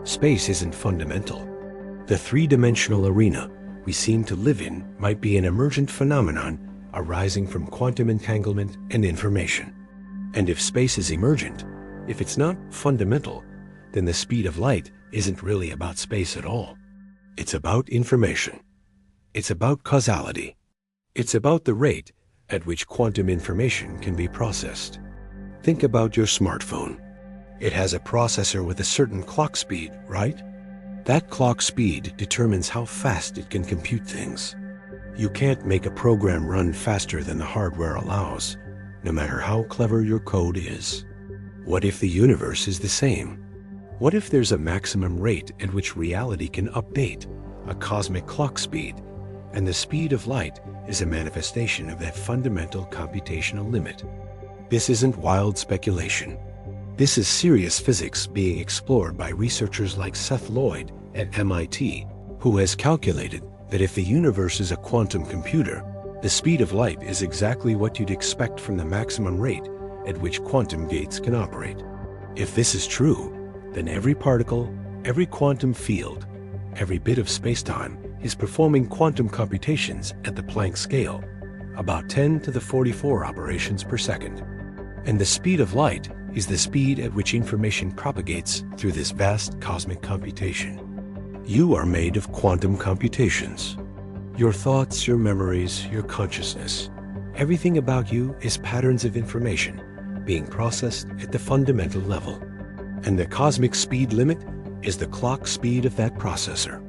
[SPEAKER 1] Space isn't fundamental. The three-dimensional arena we seem to live in might be an emergent phenomenon arising from quantum entanglement and information. And if space is emergent, if it's not fundamental, then the speed of light isn't really about space at all. It's about information. It's about causality. It's about the rate at which quantum information can be processed. Think about your smartphone. It has a processor with a certain clock speed, right? That clock speed determines how fast it can compute things. You can't make a program run faster than the hardware allows, no matter how clever your code is. What if the universe is the same? What if there's a maximum rate at which reality can update, a cosmic clock speed, and the speed of light is a manifestation of that fundamental computational limit? This isn't wild speculation. This is serious physics being explored by researchers like Seth Lloyd at MIT, who has calculated that if the universe is a quantum computer, the speed of light is exactly what you'd expect from the maximum rate at which quantum gates can operate. If this is true, then every particle, every quantum field, every bit of spacetime is performing quantum computations at the Planck scale, about 10 to the 44 operations per second. And the speed of light is the speed at which information propagates through this vast cosmic computation. You are made of quantum computations. Your thoughts, your memories, your consciousness, everything about you is patterns of information being processed at the fundamental level. And the cosmic speed limit is the clock speed of that processor.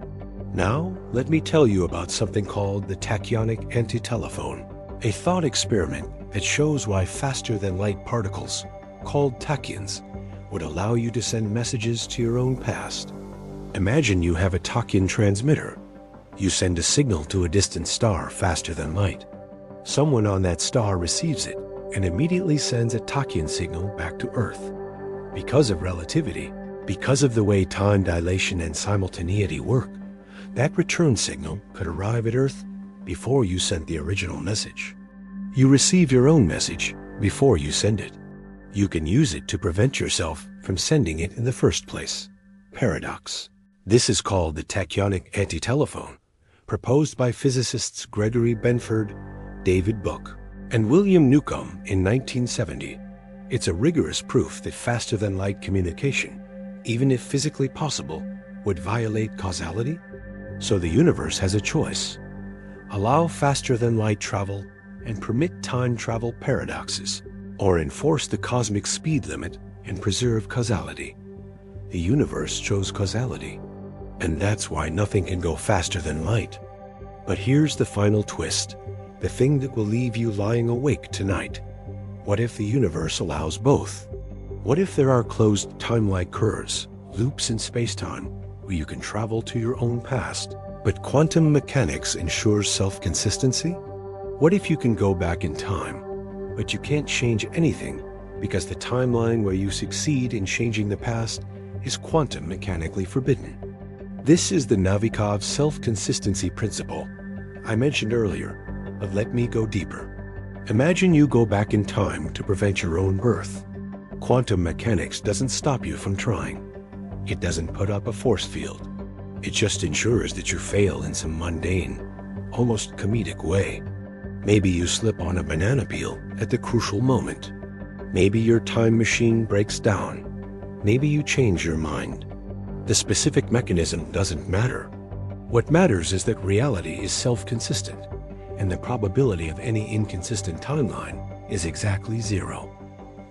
[SPEAKER 1] Now, let me tell you about something called the tachyonic antitelephone, a thought experiment that shows why faster-than-light particles, called tachyons, would allow you to send messages to your own past. Imagine you have a tachyon transmitter. You send a signal to a distant star faster than light. Someone on that star receives it and immediately sends a tachyon signal back to Earth. Because of relativity, because of the way time dilation and simultaneity work, that return signal could arrive at Earth before you sent the original message. You receive your own message before you send it. You can use it to prevent yourself from sending it in the first place. Paradox. This is called the tachyonic antitelephone, proposed by physicists Gregory Benford, David Book, and William Newcomb in 1970. It's a rigorous proof that faster-than-light communication, even if physically possible, would violate causality. So the universe has a choice. Allow faster-than-light travel and permit time travel paradoxes, or enforce the cosmic speed limit and preserve causality. The universe chose causality, and that's why nothing can go faster than light. But here's the final twist, the thing that will leave you lying awake tonight. What if the universe allows both? What if there are closed time-like curves, loops in space-time, where you can travel to your own past, but quantum mechanics ensures self-consistency? What if you can go back in time, but you can't change anything because the timeline where you succeed in changing the past is quantum mechanically forbidden? This is the Navikov self-consistency principle I mentioned earlier, but let me go deeper. Imagine you go back in time to prevent your own birth. Quantum mechanics doesn't stop you from trying. It doesn't put up a force field. It just ensures that you fail in some mundane, almost comedic way. Maybe you slip on a banana peel at the crucial moment. Maybe your time machine breaks down. Maybe you change your mind. The specific mechanism doesn't matter. What matters is that reality is self-consistent, and the probability of any inconsistent timeline is exactly zero.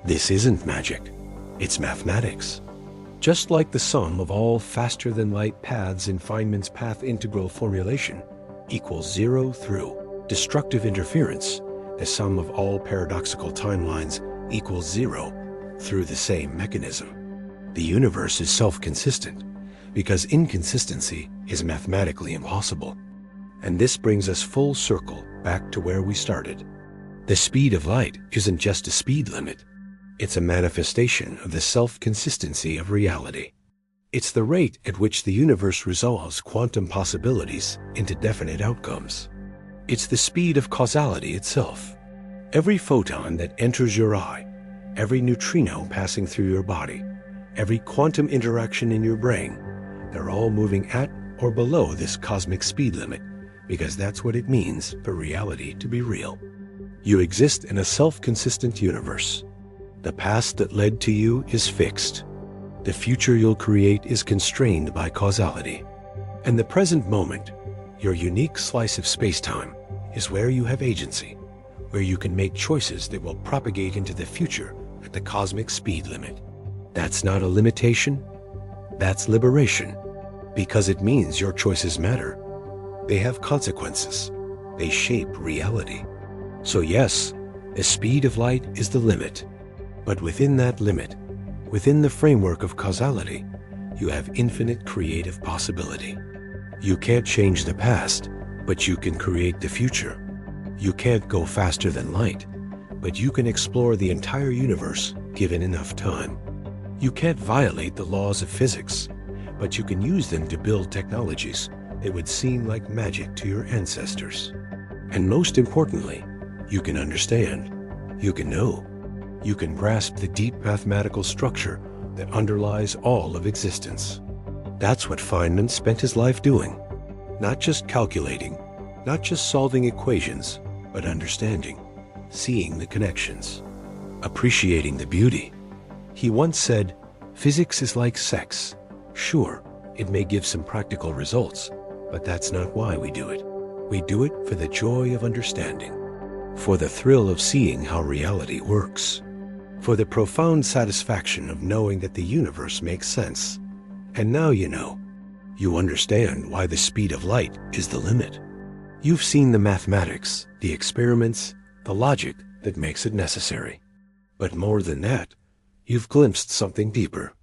[SPEAKER 1] This isn't magic. It's mathematics. Just like the sum of all faster-than-light paths in Feynman's path integral formulation equals 0 through destructive interference, the sum of all paradoxical timelines equals 0 through the same mechanism. The universe is self-consistent because inconsistency is mathematically impossible. And this brings us full circle back to where we started. The speed of light isn't just a speed limit. It's a manifestation of the self-consistency of reality. It's the rate at which the universe resolves quantum possibilities into definite outcomes. It's the speed of causality itself. Every photon that enters your eye, every neutrino passing through your body, every quantum interaction in your brain, they're all moving at or below this cosmic speed limit, because that's what it means for reality to be real. You exist in a self-consistent universe. The past that led to you is fixed. The future you'll create is constrained by causality. And the present moment, your unique slice of space-time, is where you have agency, where you can make choices that will propagate into the future at the cosmic speed limit. That's not a limitation, that's liberation, because it means your choices matter. They have consequences. They shape reality. So yes, the speed of light is the limit. But within that limit, within the framework of causality, you have infinite creative possibility. You can't change the past, but you can create the future. You can't go faster than light, but you can explore the entire universe given enough time. You can't violate the laws of physics, but you can use them to build technologies that would seem like magic to your ancestors. And most importantly, you can understand, you can know, you can grasp the deep mathematical structure that underlies all of existence. That's what Feynman spent his life doing. Not just calculating, not just solving equations, but understanding, seeing the connections, appreciating the beauty. He once said, "Physics is like sex. Sure, it may give some practical results, but that's not why we do it. We do it for the joy of understanding, for the thrill of seeing how reality works, for the profound satisfaction of knowing that the universe makes sense. And now you know. You understand why the speed of light is the limit. You've seen the mathematics, the experiments, the logic that makes it necessary. But more than that, you've glimpsed something deeper.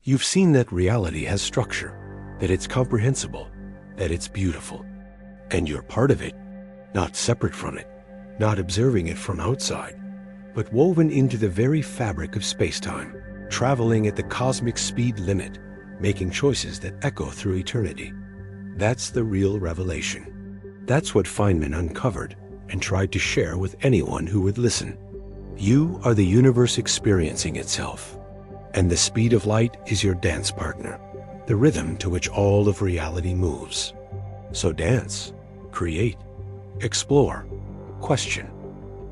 [SPEAKER 1] You've seen that reality has structure, that it's comprehensible, that it's beautiful. And you're part of it, not separate from it, not observing it from outside, but woven into the very fabric of space-time, traveling at the cosmic speed limit, making choices that echo through eternity. That's the real revelation. That's what Feynman uncovered and tried to share with anyone who would listen. You are the universe experiencing itself, and the speed of light is your dance partner, the rhythm to which all of reality moves. So dance, create, explore, question,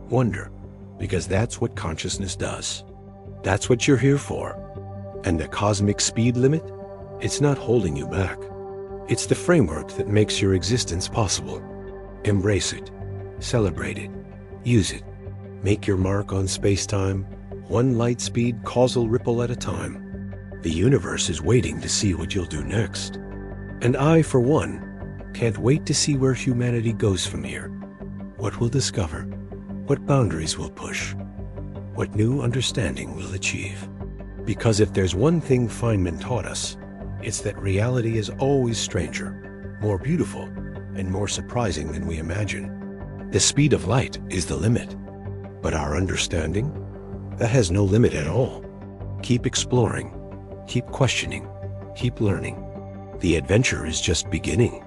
[SPEAKER 1] wonder, because that's what consciousness does. That's what you're here for. And the cosmic speed limit, it's not holding you back. It's the framework that makes your existence possible. Embrace it, celebrate it, use it. Make your mark on space-time, one light speed causal ripple at a time. The universe is waiting to see what you'll do next. And I, for one, can't wait to see where humanity goes from here. What we'll discover, what boundaries we'll push, what new understanding we'll achieve. Because if there's one thing Feynman taught us, it's that reality is always stranger, more beautiful, and more surprising than we imagine. The speed of light is the limit, but our understanding, that has no limit at all. Keep exploring, keep questioning, keep learning. The adventure is just beginning.